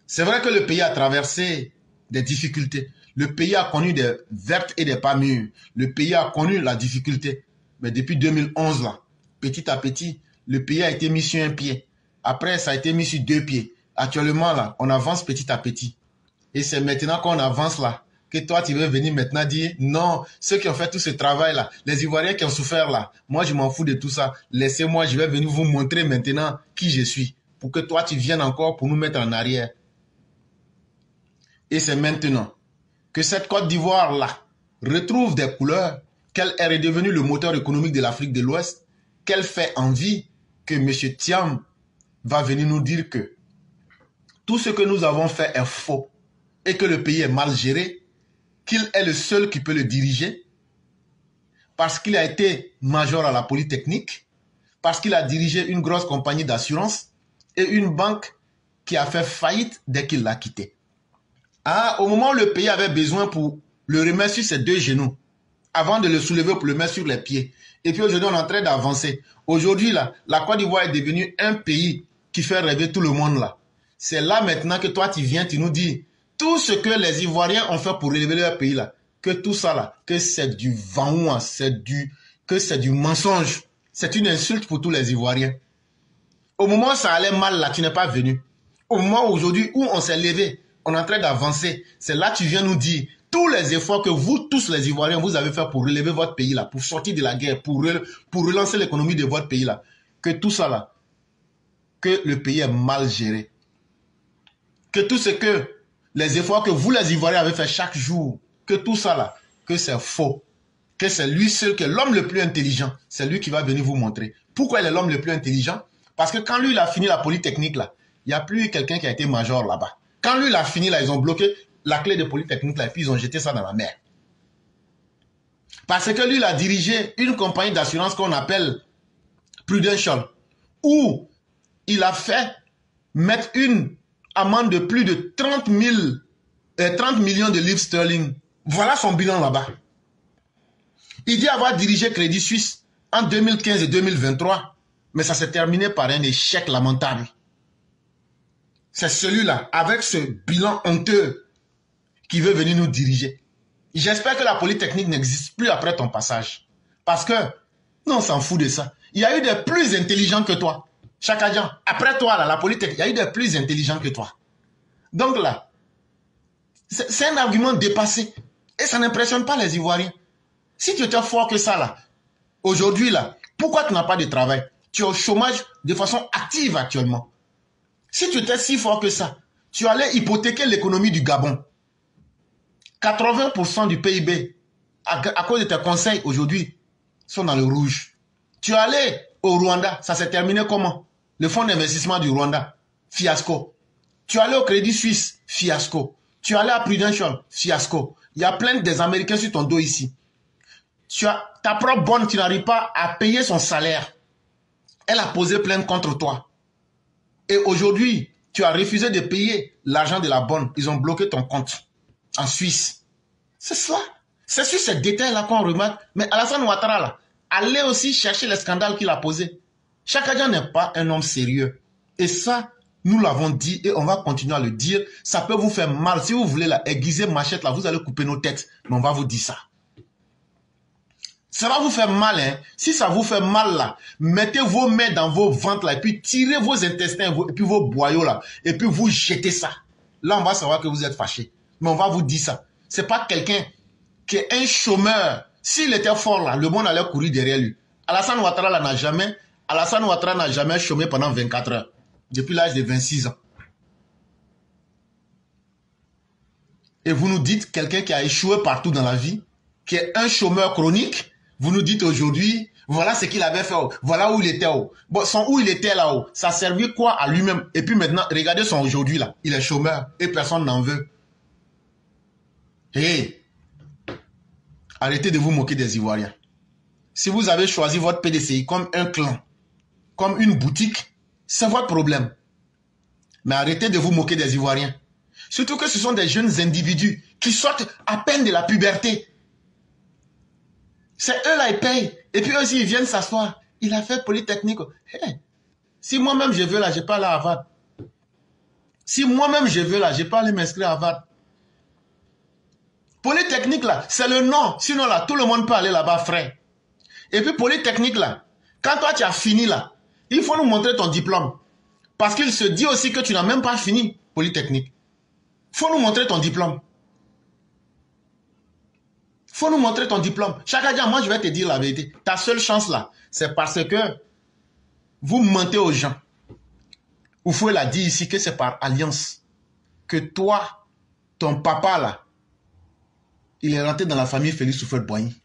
C'est vrai que le pays a traversé des difficultés. Le pays a connu des vertes et des pas mûres. Le pays a connu la difficulté. Mais depuis 2011, là, petit à petit, le pays a été mis sur un pied. Après, ça a été mis sur deux pieds. Actuellement, là, on avance petit à petit. Et c'est maintenant qu'on avance là, que toi, tu veux venir maintenant dire, non, ceux qui ont fait tout ce travail-là, les Ivoiriens qui ont souffert là, moi, je m'en fous de tout ça. Laissez-moi, je vais venir vous montrer maintenant qui je suis. Pour que toi, tu viennes encore pour nous mettre en arrière. Et c'est maintenant que cette Côte d'Ivoire-là retrouve des couleurs, qu'elle est redevenue le moteur économique de l'Afrique de l'Ouest, qu'elle fait envie, que M. Thiam va venir nous dire que tout ce que nous avons fait est faux et que le pays est mal géré, qu'il est le seul qui peut le diriger, parce qu'il a été major à la Polytechnique, parce qu'il a dirigé une grosse compagnie d'assurance et une banque qui a fait faillite dès qu'il l'a quitté. Au moment où le pays avait besoin pour le remettre sur ses deux genoux, avant de le soulever pour le mettre sur les pieds. Et puis aujourd'hui, on est en train d'avancer. Aujourd'hui, là, la Côte d'Ivoire est devenue un pays qui fait rêver tout le monde là. C'est là maintenant que toi, tu viens, tu nous dis tout ce que les Ivoiriens ont fait pour relever leur pays là, que tout ça là, que c'est du vent, que c'est du mensonge. C'est une insulte pour tous les Ivoiriens. Au moment où ça allait mal là, tu n'es pas venu. Au moment aujourd'hui où on s'est levé, on est en train d'avancer, c'est là que tu viens nous dire tous les efforts que vous tous les Ivoiriens, vous avez fait pour relever votre pays là, pour sortir de la guerre, pour relancer l'économie de votre pays là, que tout ça là, que le pays est mal géré. Que tout ce que, les efforts que vous les Ivoiriens avez fait chaque jour, que tout ça là, que c'est faux. Que c'est lui seul, que l'homme le plus intelligent, c'est lui qui va venir vous montrer. Pourquoi il est l'homme le plus intelligent? Parce que quand lui il a fini la Polytechnique là, il n'y a plus quelqu'un qui a été major là-bas. Quand lui il a fini là, ils ont bloqué la clé de Polytechnique là, et puis ils ont jeté ça dans la mer. Parce que lui, il a dirigé une compagnie d'assurance qu'on appelle Prudential, où il a fait mettre une amende de plus de 30 millions de livres sterling. Voilà son bilan là-bas. Il dit avoir dirigé Crédit Suisse en 2015 et 2023, mais ça s'est terminé par un échec lamentable. C'est celui-là, avec ce bilan honteux, qui veut venir nous diriger. J'espère que la Polytechnique n'existe plus après ton passage. Parce que, non, on s'en fout de ça. Il y a eu des plus intelligents que toi. Chaka Dian, après toi, là, la Polytechnique, il y a eu des plus intelligents que toi. Donc là, c'est un argument dépassé. Et ça n'impressionne pas les Ivoiriens. Si tu étais fort que ça, là, aujourd'hui, là, pourquoi tu n'as pas de travail? Tu es au chômage de façon active actuellement. Si tu étais si fort que ça, tu allais hypothéquer l'économie du Gabon. 80% du PIB, à cause de tes conseils aujourd'hui, sont dans le rouge. Tu es allé au Rwanda, ça s'est terminé comment? Le fonds d'investissement du Rwanda, fiasco. Tu es allé au Crédit Suisse, fiasco. Tu es allé à Prudential, fiasco. Il y a plein des Américains sur ton dos ici. Tu as ta propre bonne, tu n'arrives pas à payer son salaire. Elle a posé plainte contre toi. Et aujourd'hui, tu as refusé de payer l'argent de la bonne. Ils ont bloqué ton compte en Suisse. C'est cela. C'est sur ces détails-là qu'on remarque. Mais Alassane Ouattara, là, allez aussi chercher les scandales qu'il a posés. Chaka Dian n'est pas un homme sérieux. Et ça, nous l'avons dit et on va continuer à le dire. Ça peut vous faire mal. Si vous voulez la aiguiser machette, là, vous allez couper nos têtes. Mais on va vous dire ça. Ça va vous faire mal, hein. Si ça vous fait mal, là, mettez vos mains dans vos ventres, là, et puis tirez vos intestins, et puis vos boyaux, là, et puis vous jetez ça. Là, on va savoir que vous êtes fâchés. Mais on va vous dire ça. C'est pas quelqu'un qui est un chômeur. S'il était fort, là, le monde allait courir derrière lui. Alassane Ouattara, là, n'a jamais chômé pendant 24 heures. Depuis l'âge de 26 ans. Et vous nous dites, quelqu'un qui a échoué partout dans la vie, qui est un chômeur chronique, vous nous dites aujourd'hui, voilà ce qu'il avait fait, voilà où il était. Bon, où il était là-haut, ça servait quoi à lui-même? Et puis maintenant, regardez son aujourd'hui là, il est chômeur et personne n'en veut. Hey, arrêtez de vous moquer des Ivoiriens. Si vous avez choisi votre PDCI comme un clan, comme une boutique, c'est votre problème. Mais arrêtez de vous moquer des Ivoiriens. Surtout que ce sont des jeunes individus qui sortent à peine de la puberté. C'est eux là, ils payent. Et puis eux aussi, ils viennent s'asseoir. Il a fait Polytechnique. Hey, si moi-même je veux là, je peux aller à Harvard. Si moi-même je veux là, je peux aller m'inscrire à Harvard. Polytechnique là, c'est le nom. Sinon là, tout le monde peut aller là-bas, frère. Et puis Polytechnique là, quand toi tu as fini là, il faut nous montrer ton diplôme. Parce qu'il se dit aussi que tu n'as même pas fini Polytechnique. Il faut nous montrer ton diplôme. Il faut nous montrer ton diplôme. Chaka Dian, moi je vais te dire la vérité. Ta seule chance là, c'est parce que vous mentez aux gens. Oufoué l'a dit ici que c'est par alliance. Que toi, ton papa là, il est rentré dans la famille Félix Houphouët-Boigny.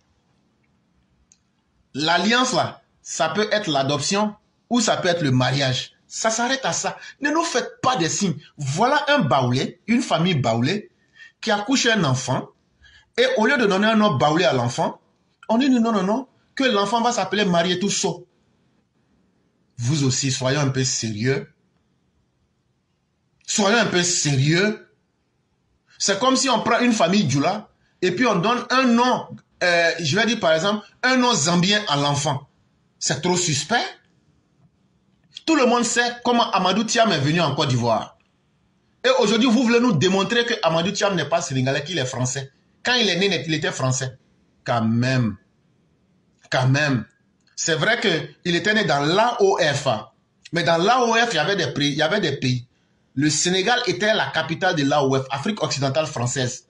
L'alliance là, ça peut être l'adoption ou ça peut être le mariage. Ça s'arrête à ça. Ne nous faites pas des signes. Voilà un baoulé, une famille baoulée, qui a couché un enfant, et au lieu de donner un nom baoulé à l'enfant, on dit non, non, non, que l'enfant va s'appeler Marietou So. Vous aussi, soyons un peu sérieux. Soyons un peu sérieux. C'est comme si on prend une famille Djoula et puis on donne un nom, je vais dire par exemple, un nom zambien à l'enfant. C'est trop suspect. Tout le monde sait comment Amadou Thiam est venu en Côte d'Ivoire. Et aujourd'hui, vous voulez nous démontrer que Amadou Thiam n'est pas sénégalais, qu'il est français. Quand il est né, il était français. Quand même. Quand même. C'est vrai qu'il était né dans l'AOF. Mais dans l'AOF, il y avait des pays. Le Sénégal était la capitale de l'AOF, Afrique occidentale française.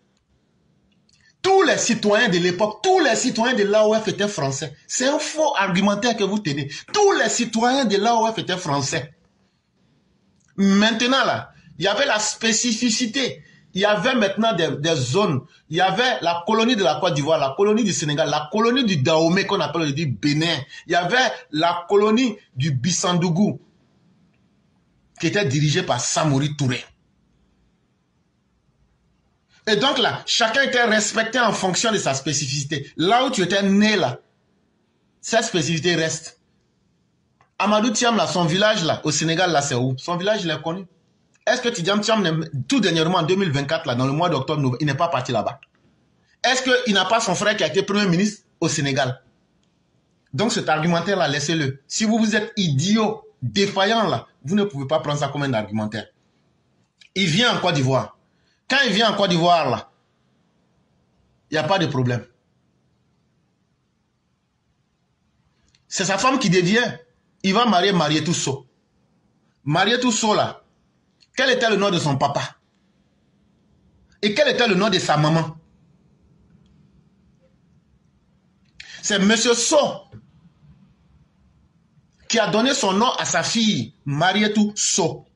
Tous les citoyens de l'époque, tous les citoyens de l'AOF étaient français. C'est un faux argumentaire que vous tenez. Tous les citoyens de l'AOF étaient français. Maintenant, là, il y avait la spécificité. Il y avait maintenant des zones. Il y avait la colonie de la Côte d'Ivoire, la colonie du Sénégal, la colonie du Dahomey qu'on appelle le Bénin. Il y avait la colonie du Bissandougou qui était dirigée par Samori Touré. Et donc là, chacun était respecté en fonction de sa spécificité. Là où tu étais né là, cette spécificité reste. Amadou Thiam là, son village là, au Sénégal là, c'est où? Son village, il est connu. Est-ce que Tidiane Thiam, tout dernièrement en 2024, là, dans le mois d'octobre, il n'est pas parti là-bas? Est-ce qu'il n'a pas son frère qui a été Premier ministre au Sénégal? Donc cet argumentaire-là, laissez-le. Si vous êtes idiot, défaillant là, vous ne pouvez pas prendre ça comme un argumentaire. Il vient en Côte d'Ivoire. Quand il vient en Côte d'Ivoire, là, il n'y a pas de problème. C'est sa femme qui devient. Il va marier Marietou So. Marietou So, là, quel était le nom de son papa? Et quel était le nom de sa maman? C'est M. So qui a donné son nom à sa fille, Marietou So.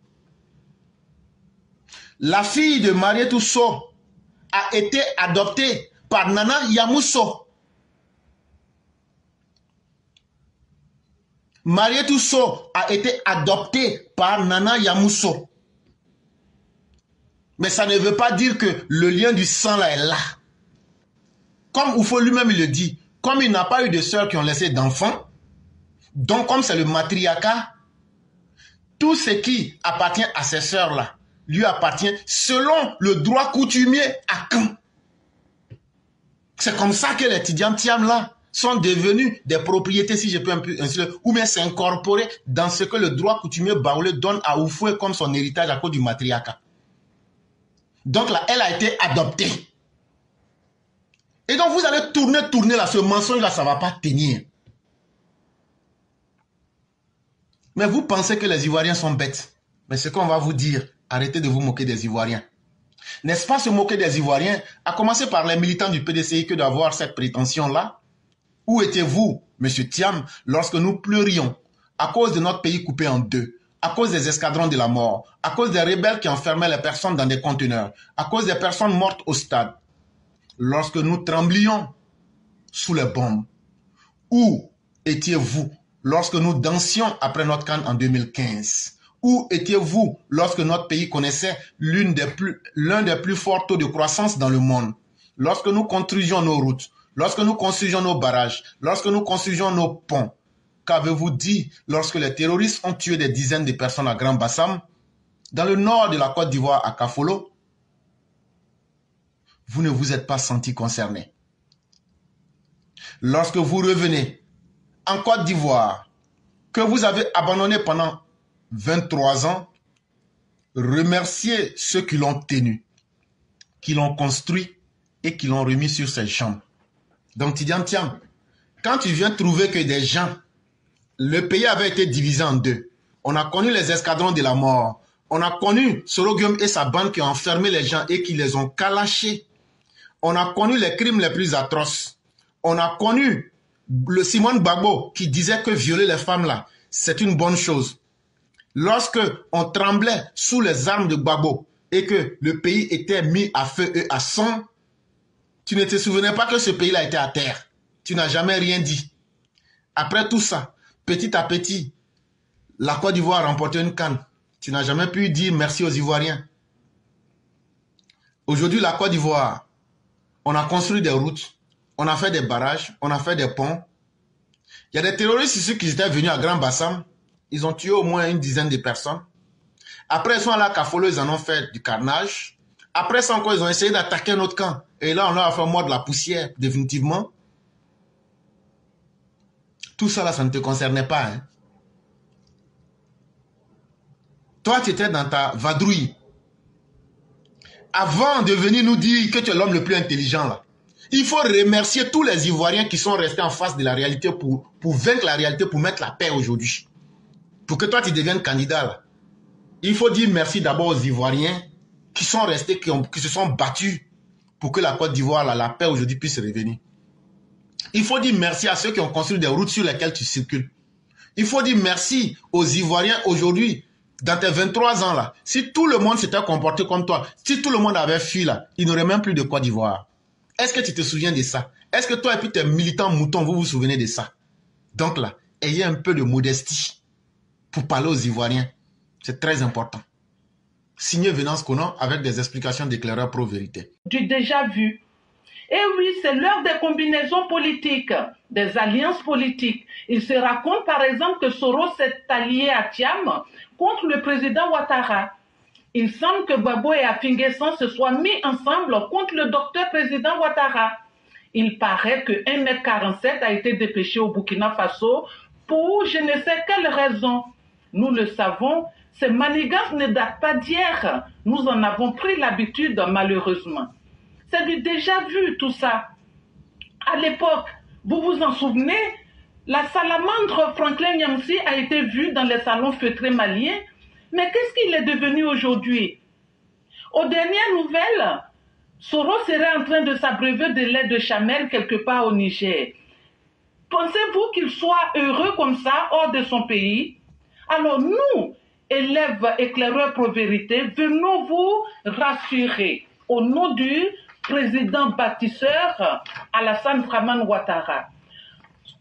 La fille de Marietou So a été adoptée par Nana Yamousso. Marietou So a été adoptée par Nana Yamousso. Mais ça ne veut pas dire que le lien du sang là est là. Comme Oufo lui-même il le dit, comme il n'a pas eu de sœurs qui ont laissé d'enfants, donc comme c'est le matriarcat, tout ce qui appartient à ces sœurs-là lui appartient selon le droit coutumier à Caen. C'est comme ça que les Tidiane Thiam là sont devenus des propriétés, si je peux un peu ainsi, ou bien s'incorporer dans ce que le droit coutumier baoulé donne à Oufoué comme son héritage à cause du matriarcat. Donc là, elle a été adoptée. Et donc vous allez tourner là, ce mensonge-là, ça ne va pas tenir. Mais vous pensez que les Ivoiriens sont bêtes. Mais ce qu'on va vous dire, arrêtez de vous moquer des Ivoiriens. N'est-ce pas se moquer des Ivoiriens, à commencer par les militants du PDCI que d'avoir cette prétention-là? Où étiez-vous, M. Thiam, lorsque nous pleurions à cause de notre pays coupé en deux, à cause des escadrons de la mort, à cause des rebelles qui enfermaient les personnes dans des conteneurs, à cause des personnes mortes au stade, lorsque nous tremblions sous les bombes? Où étiez-vous lorsque nous dansions après notre CAN en 2015? Où étiez-vous lorsque notre pays connaissait l'un des plus forts taux de croissance dans le monde? Lorsque nous construisions nos routes, lorsque nous construisions nos barrages, lorsque nous construisions nos ponts? Qu'avez-vous dit lorsque les terroristes ont tué des dizaines de personnes à Grand Bassam, dans le nord de la Côte d'Ivoire à Kafolo? Vous ne vous êtes pas senti concerné. Lorsque vous revenez en Côte d'Ivoire, que vous avez abandonné pendant 23 ans, remerciez ceux qui l'ont tenu, qui l'ont construit et qui l'ont remis sur ses jambes. Donc Tidiane Thiam, quand tu viens trouver que des gens, le pays avait été divisé en deux. On a connu les escadrons de la mort. On a connu Soroguem et sa bande qui ont enfermé les gens et qui les ont calachés. On a connu les crimes les plus atroces. On a connu le Simone Gbagbo qui disait que violer les femmes là, c'est une bonne chose. Lorsque on tremblait sous les armes de Gbagbo et que le pays était mis à feu et à sang, tu ne te souvenais pas que ce pays-là était à terre. Tu n'as jamais rien dit. Après tout ça, petit à petit, la Côte d'Ivoire a remporté une CAN. Tu n'as jamais pu dire merci aux Ivoiriens. Aujourd'hui, la Côte d'Ivoire, on a construit des routes, on a fait des barrages, on a fait des ponts. Il y a des terroristes ici qui étaient venus à Grand Bassam. Ils ont tué au moins une dizaine de personnes. Après, ils sont allés à Kafolo, ils en ont fait du carnage. Après ça encore, ils ont essayé d'attaquer notre camp. Et là, on leur a fait mordre la poussière, définitivement. Tout ça, là, ça ne te concernait pas. Hein. Toi, tu étais dans ta vadrouille. Avant de venir nous dire que tu es l'homme le plus intelligent, là, il faut remercier tous les Ivoiriens qui sont restés en face de la réalité pour vaincre la réalité, pour mettre la paix aujourd'hui. Pour que toi, tu deviennes candidat, là. Il faut dire merci d'abord aux Ivoiriens qui sont restés, qui se sont battus pour que la Côte d'Ivoire, la paix aujourd'hui puisse revenir. Il faut dire merci à ceux qui ont construit des routes sur lesquelles tu circules. Il faut dire merci aux Ivoiriens aujourd'hui. Dans tes 23 ans là, si tout le monde s'était comporté comme toi, si tout le monde avait fui là, il n'y aurait même plus de Côte d'Ivoire. Est-ce que tu te souviens de ça? Est-ce que toi et puis tes militants moutons, vous vous souvenez de ça? Donc là, ayez un peu de modestie pour parler aux Ivoiriens. C'est très important. Signé Venance Conan avec des explications d'éclaireurs pro-vérité. Du déjà vu. Et oui, c'est l'heure des combinaisons politiques, des alliances politiques. Il se raconte par exemple que Soros s'est allié à Thiam contre le président Ouattara. Il semble que Gbagbo et Afingessant se soient mis ensemble contre le docteur président Ouattara. Il paraît que 1,47 m a été dépêché au Burkina Faso pour je ne sais quelle raison. Nous le savons, ces manigances ne datent pas d'hier. Nous en avons pris l'habitude malheureusement. C'est du déjà vu tout ça. À l'époque, vous vous en souvenez, la salamandre Franklin Nyamsi a été vue dans les salons feutrés maliens. Mais qu'est-ce qu'il est devenu aujourd'hui? Aux dernières nouvelles, Soros serait en train de s'abreuver de lait de chamel quelque part au Niger. Pensez-vous qu'il soit heureux comme ça hors de son pays? Alors nous, élèves éclaireurs pro-vérité, venons vous rassurer au nom du président bâtisseur Alassane Dramane Ouattara.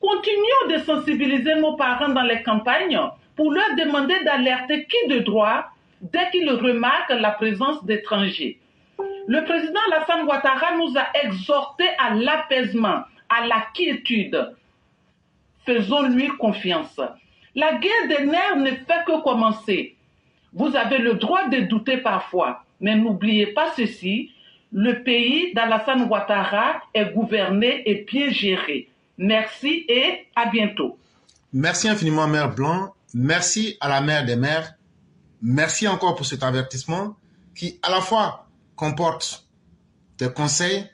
Continuons de sensibiliser nos parents dans les campagnes pour leur demander d'alerter qui de droit dès qu'ils remarquent la présence d'étrangers. Le président Alassane Ouattara nous a exhortés à l'apaisement, à la quiétude. Faisons-lui confiance. La guerre des nerfs ne fait que commencer. Vous avez le droit de douter parfois, mais n'oubliez pas ceci, le pays d'Alassane Ouattara est gouverné et bien géré. Merci et à bientôt. Merci infiniment, Mère Blanc. Merci à la mère des mères. Merci encore pour cet avertissement qui à la fois comporte des conseils,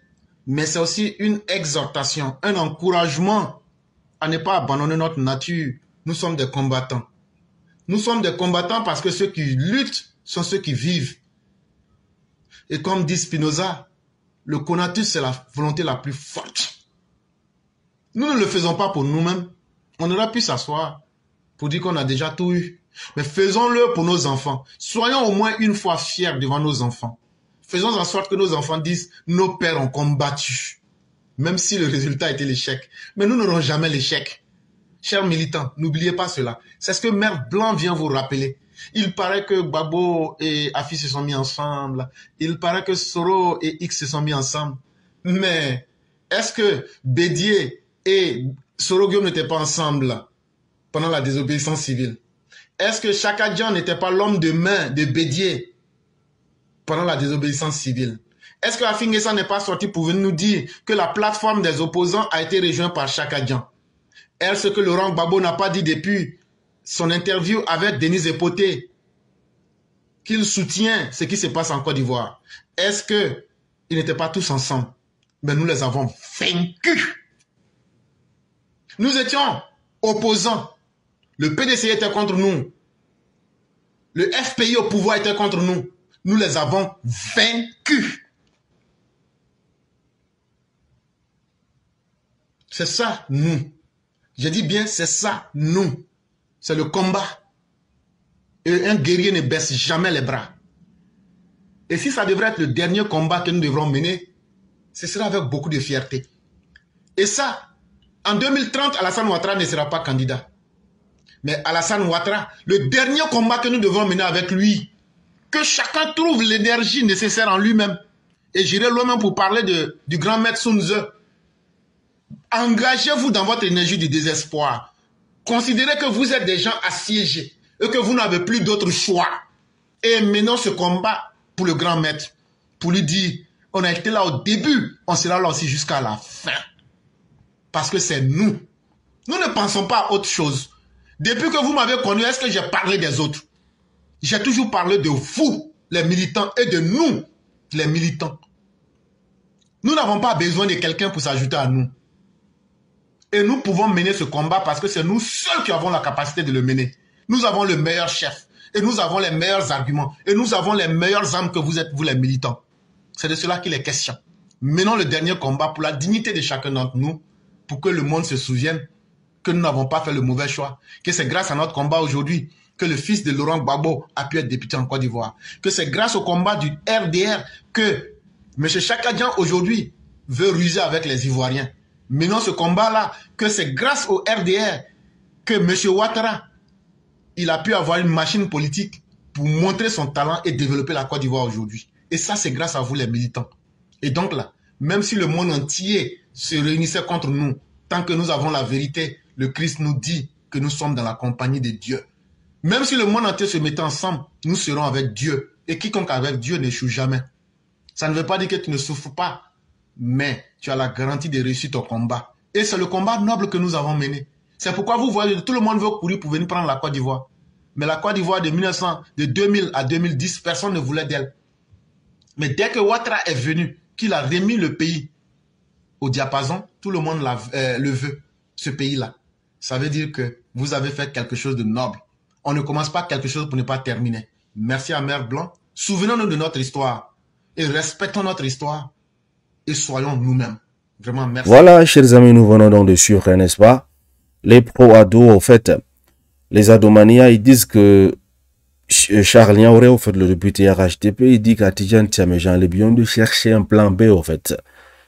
mais c'est aussi une exhortation, un encouragement à ne pas abandonner notre nature. Nous sommes des combattants. Nous sommes des combattants parce que ceux qui luttent sont ceux qui vivent. Et comme dit Spinoza, le conatus, c'est la volonté la plus forte. Nous ne le faisons pas pour nous-mêmes. On aurait pu s'asseoir pour dire qu'on a déjà tout eu. Mais faisons-le pour nos enfants. Soyons au moins une fois fiers devant nos enfants. Faisons en sorte que nos enfants disent « Nos pères ont combattu ». Même si le résultat était l'échec. Mais nous n'aurons jamais l'échec. Chers militants, n'oubliez pas cela. C'est ce que Mère Blanc vient vous rappeler. Il paraît que Gbagbo et Afi se sont mis ensemble. Il paraît que Soro et X se sont mis ensemble. Mais est-ce que Bédié et Soro Guillaume n'étaient pas ensemble pendant la désobéissance civile? Est-ce que Chaka Dian n'était pas l'homme de main de Bédié pendant la désobéissance civile? Est-ce que Afingessant n'est pas sorti pour venir nous dire que la plateforme des opposants a été rejointe par Chaka Dian? Est-ce que Laurent Gbagbo n'a pas dit depuis son interview avec Denise Epoté qu'il soutient ce qui se passe en Côte d'Ivoire? Est-ce qu'ils n'étaient pas tous ensemble? Mais nous les avons vaincus. Nous étions opposants. Le PDC était contre nous. Le FPI au pouvoir était contre nous. Nous les avons vaincus. C'est ça, nous. Je dis bien, c'est ça, nous. C'est le combat. Et un guerrier ne baisse jamais les bras. Et si ça devrait être le dernier combat que nous devrons mener, ce sera avec beaucoup de fierté. Et ça, en 2030, Alassane Ouattara ne sera pas candidat. Mais Alassane Ouattara, le dernier combat que nous devons mener avec lui, que chacun trouve l'énergie nécessaire en lui-même. Et j'irai loin pour parler du grand maître Sun Tzu. Engagez-vous dans votre énergie du désespoir. Considérez que vous êtes des gens assiégés et que vous n'avez plus d'autre choix. Et menons ce combat pour le grand maître. Pour lui dire, on a été là au début, on sera là aussi jusqu'à la fin. Parce que c'est nous. Nous ne pensons pas à autre chose. Depuis que vous m'avez connu, est-ce que j'ai parlé des autres? J'ai toujours parlé de vous, les militants, et de nous, les militants. Nous n'avons pas besoin de quelqu'un pour s'ajouter à nous. Et nous pouvons mener ce combat parce que c'est nous seuls qui avons la capacité de le mener. Nous avons le meilleur chef. Et nous avons les meilleurs arguments. Et nous avons les meilleures armes que vous êtes, vous les militants. C'est de cela qu'il est question. Menons le dernier combat pour la dignité de chacun d'entre nous, pour que le monde se souvienne que nous n'avons pas fait le mauvais choix. Que c'est grâce à notre combat aujourd'hui que le fils de Laurent Gbagbo a pu être député en Côte d'Ivoire. Que c'est grâce au combat du RDR que M. Chaka Dian aujourd'hui veut ruser avec les Ivoiriens. Menons ce combat-là, que c'est grâce au RDR que M. Ouattara, il a pu avoir une machine politique pour montrer son talent et développer la Côte d'Ivoire aujourd'hui. Et ça, c'est grâce à vous les militants. Et donc là, même si le monde entier se réunissait contre nous, tant que nous avons la vérité, le Christ nous dit que nous sommes dans la compagnie de Dieu. Même si le monde entier se mettait ensemble, nous serons avec Dieu. Et quiconque avec Dieu n'échoue jamais. Ça ne veut pas dire que tu ne souffres pas, mais tu as la garantie de réussir ton combat. Et c'est le combat noble que nous avons mené. C'est pourquoi vous voyez, tout le monde veut courir pour venir prendre la Côte d'Ivoire. Mais la Côte d'Ivoire de 2000 à 2010, personne ne voulait d'elle. Mais dès que Ouattara est venu, qu'il a remis le pays au diapason, tout le monde le veut, ce pays-là. Ça veut dire que vous avez fait quelque chose de noble. On ne commence pas quelque chose pour ne pas terminer. Merci à Mère Blanc. Souvenons-nous de notre histoire et respectons notre histoire et soyons nous-mêmes. Vraiment, merci. Voilà, chers amis, nous venons donc de suivre, n'est-ce pas? Les pro-ados, au fait, les adomania, ils disent que Charles Niaouré, au fait, le député RHDP, il dit qu'à Tidjane Thiam et Jean Lébion de chercher un plan B, au fait.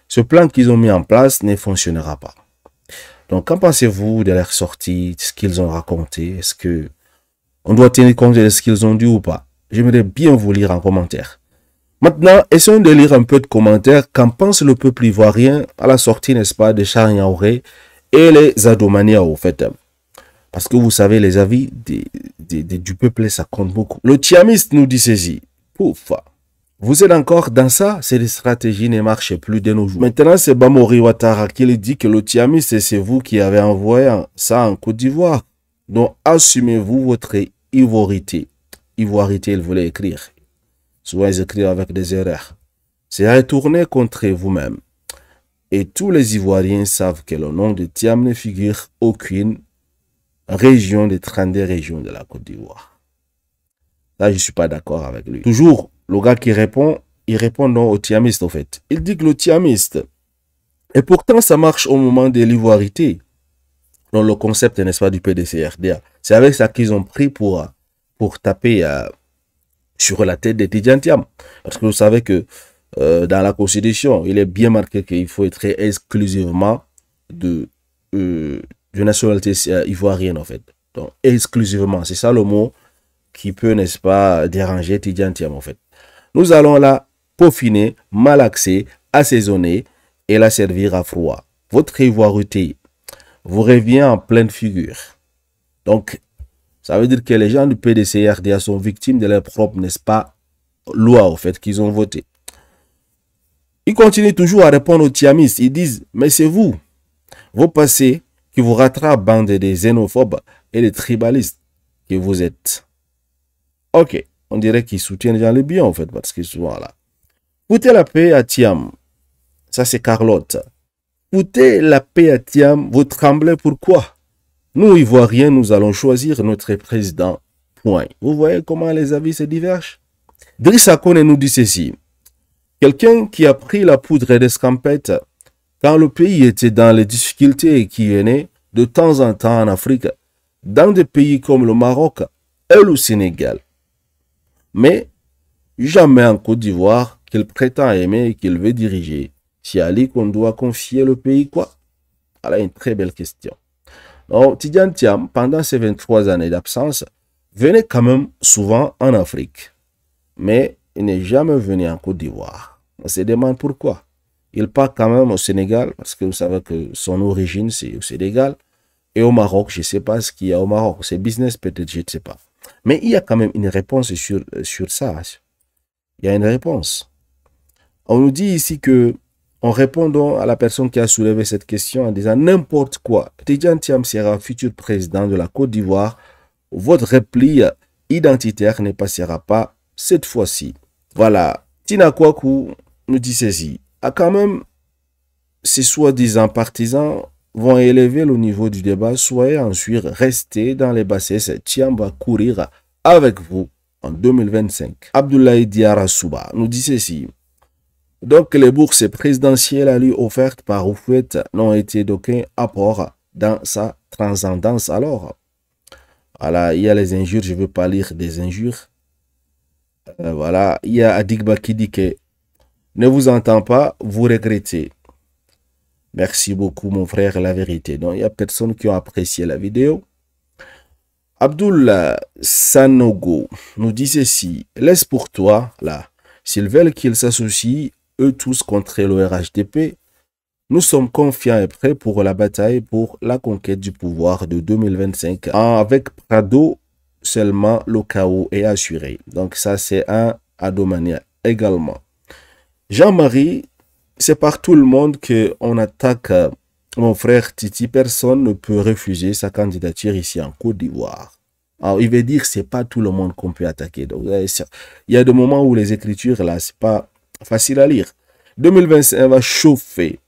Ce plan qu'ils ont mis en place ne fonctionnera pas. Donc, qu'en pensez-vous de leur sortie, de ce qu'ils ont raconté? Est-ce que on doit tenir compte de ce qu'ils ont dit ou pas? J'aimerais bien vous lire en commentaire. Maintenant, essayons de lire un peu de commentaires. Qu'en pense le peuple ivoirien à la sortie, n'est-ce pas, de Charles Niaouré et les adomania, au fait? Parce que vous savez, les avis du peuple, ça compte beaucoup. Le Thiamiste nous dit ceci. Pouf. Vous êtes encore dans ça? Cette stratégie ne marche plus de nos jours. Maintenant, c'est Bamori Ouattara qui dit que le Thiamiste, c'est vous qui avez envoyé ça en Côte d'Ivoire. Donc, assumez-vous votre ivoirité. Ivoirité, il voulait écrire. Souvent, ils écrivent avec des erreurs. C'est retourné contre vous-même. Et tous les Ivoiriens savent que le nom de Thiam ne figure aucune région des 32 régions de la Côte d'Ivoire. Là, je ne suis pas d'accord avec lui. Toujours, le gars qui répond, il répond non au Thiamiste, en fait. Il dit que le Thiamiste, et pourtant, ça marche au moment de l'ivoirité. Dans le concept, n'est-ce pas, du PDC-RDA. C'est avec ça qu'ils ont pris pour taper sur la tête de Tidjane Thiam. Parce que vous savez que dans la Constitution, il est bien marqué qu'il faut être exclusivement de nationalité ivoirienne, en fait. Donc, exclusivement, c'est ça le mot qui peut, n'est-ce pas, déranger Tidjane Thiam, en fait. Nous allons la peaufiner, malaxer, assaisonner et la servir à froid. Votre ivoirité vous revient en pleine figure. Donc, ça veut dire que les gens du PDC-RDA sont victimes de leur propre, n'est-ce pas, loi, au fait, qu'ils ont voté. Ils continuent toujours à répondre aux Thiamistes. Ils disent, mais c'est vous, vos passés, qui vous rattrapent, bande des xénophobes et des tribalistes que vous êtes. Ok, on dirait qu'ils soutiennent Jean Lébion, en fait, parce qu'ils sont là. Foutez la paix à Thiam. Ça, c'est Carlotte. Foutez la paix à Thiam. Vous tremblez pourquoi? Nous, Ivoiriens, nous allons choisir notre président. Point. Vous voyez comment les avis se divergent? Drissa Kone nous dit ceci. Quelqu'un qui a pris la poudre d'escampette quand le pays était dans les difficultés qui venaient de temps en temps en Afrique, dans des pays comme le Maroc et le Sénégal. Mais jamais en Côte d'Ivoire qu'il prétend aimer et qu'il veut diriger. C'est à lui qu'on doit confier le pays, quoi? Voilà une très belle question. Donc, Tidjane Thiam, pendant ses 23 années d'absence, venait quand même souvent en Afrique. Mais il n'est jamais venu en Côte d'Ivoire. On se demande pourquoi. Il part quand même au Sénégal, parce que vous savez que son origine, c'est au Sénégal. Et au Maroc, je ne sais pas ce qu'il y a au Maroc. C'est business peut-être, je ne sais pas. Mais il y a quand même une réponse sur ça. Il y a une réponse. On nous dit ici que, en répondant à la personne qui a soulevé cette question en disant n'importe quoi, Tidjane Thiam sera futur président de la Côte d'Ivoire, votre repli identitaire ne passera pas cette fois-ci. Voilà. Tina Kwaku nous dit ceci. Ah, quand même, ces soi-disant partisans vont élever le niveau du débat. Soyez ensuite restés dans les bassesses. Thiam va courir avec vous en 2025. Abdoulaye Diarra Souba nous dit ceci. Donc, les bourses présidentielles à lui offertes par Oufouet n'ont été d'aucun apport dans sa transcendance. Alors, voilà, il y a les injures, je ne veux pas lire des injures. Voilà, il y a Adigba qui dit que ne vous entend pas, vous regrettez. Merci beaucoup, mon frère, la vérité. Donc, il y a personnes qui ont apprécié la vidéo. Abdul Sanogo nous dit ceci. Laisse pour toi, là, s'ils veulent qu'ils s'associent, eux tous contre le RHDP, nous sommes confiants et prêts pour la bataille pour la conquête du pouvoir de 2025. Avec Prado, seulement le chaos est assuré. Donc ça, c'est un Adomania également. Jean-Marie, c'est par tout le monde qu'on attaque mon frère Titi. Personne ne peut refuser sa candidature ici en Côte d'Ivoire. Alors, il veut dire que ce n'est pas tout le monde qu'on peut attaquer. Donc, il y a des moments où les écritures, là, ce n'est pas facile à lire. 2025 va chauffer.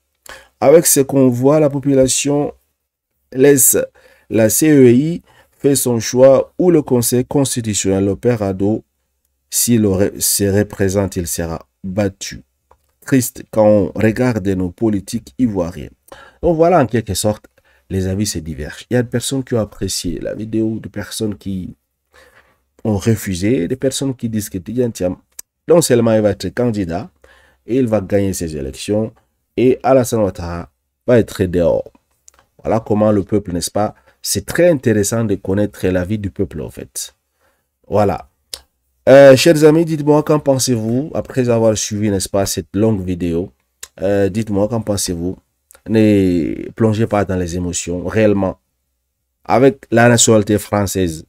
Avec ce qu'on voit, la population laisse la CEI fait son choix ou le Conseil constitutionnel, le père Ado, s'il se représente, il sera battu. Triste quand on regarde nos politiques ivoiriennes. Donc voilà, en quelque sorte, les avis se divergent. Il y a des personnes qui ont apprécié la vidéo, des personnes qui ont refusé, des personnes qui disent que Tidjane Thiam, non seulement il va être candidat, et il va gagner ses élections, et Alassane Ouattara va être dehors. Voilà comment le peuple, n'est-ce pas? C'est très intéressant de connaître l'avis du peuple, en fait. Voilà. Chers amis, dites-moi qu'en pensez-vous, après avoir suivi, n'est-ce pas, cette longue vidéo. Dites-moi qu'en pensez-vous. Ne plongez pas dans les émotions, réellement. Avec la nationalité française,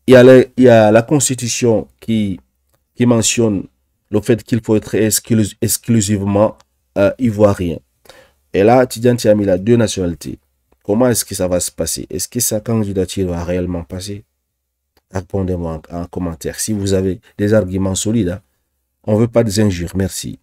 il y a la Constitution qui mentionne le fait qu'il faut être exclusivement ivoirien. Et là, Tidjane Thiam, il a deux nationalités. Comment est-ce que ça va se passer? Est-ce que sa candidature va réellement passer? Répondez-moi en commentaire. Si vous avez des arguments solides, hein, on ne veut pas des injures. Merci.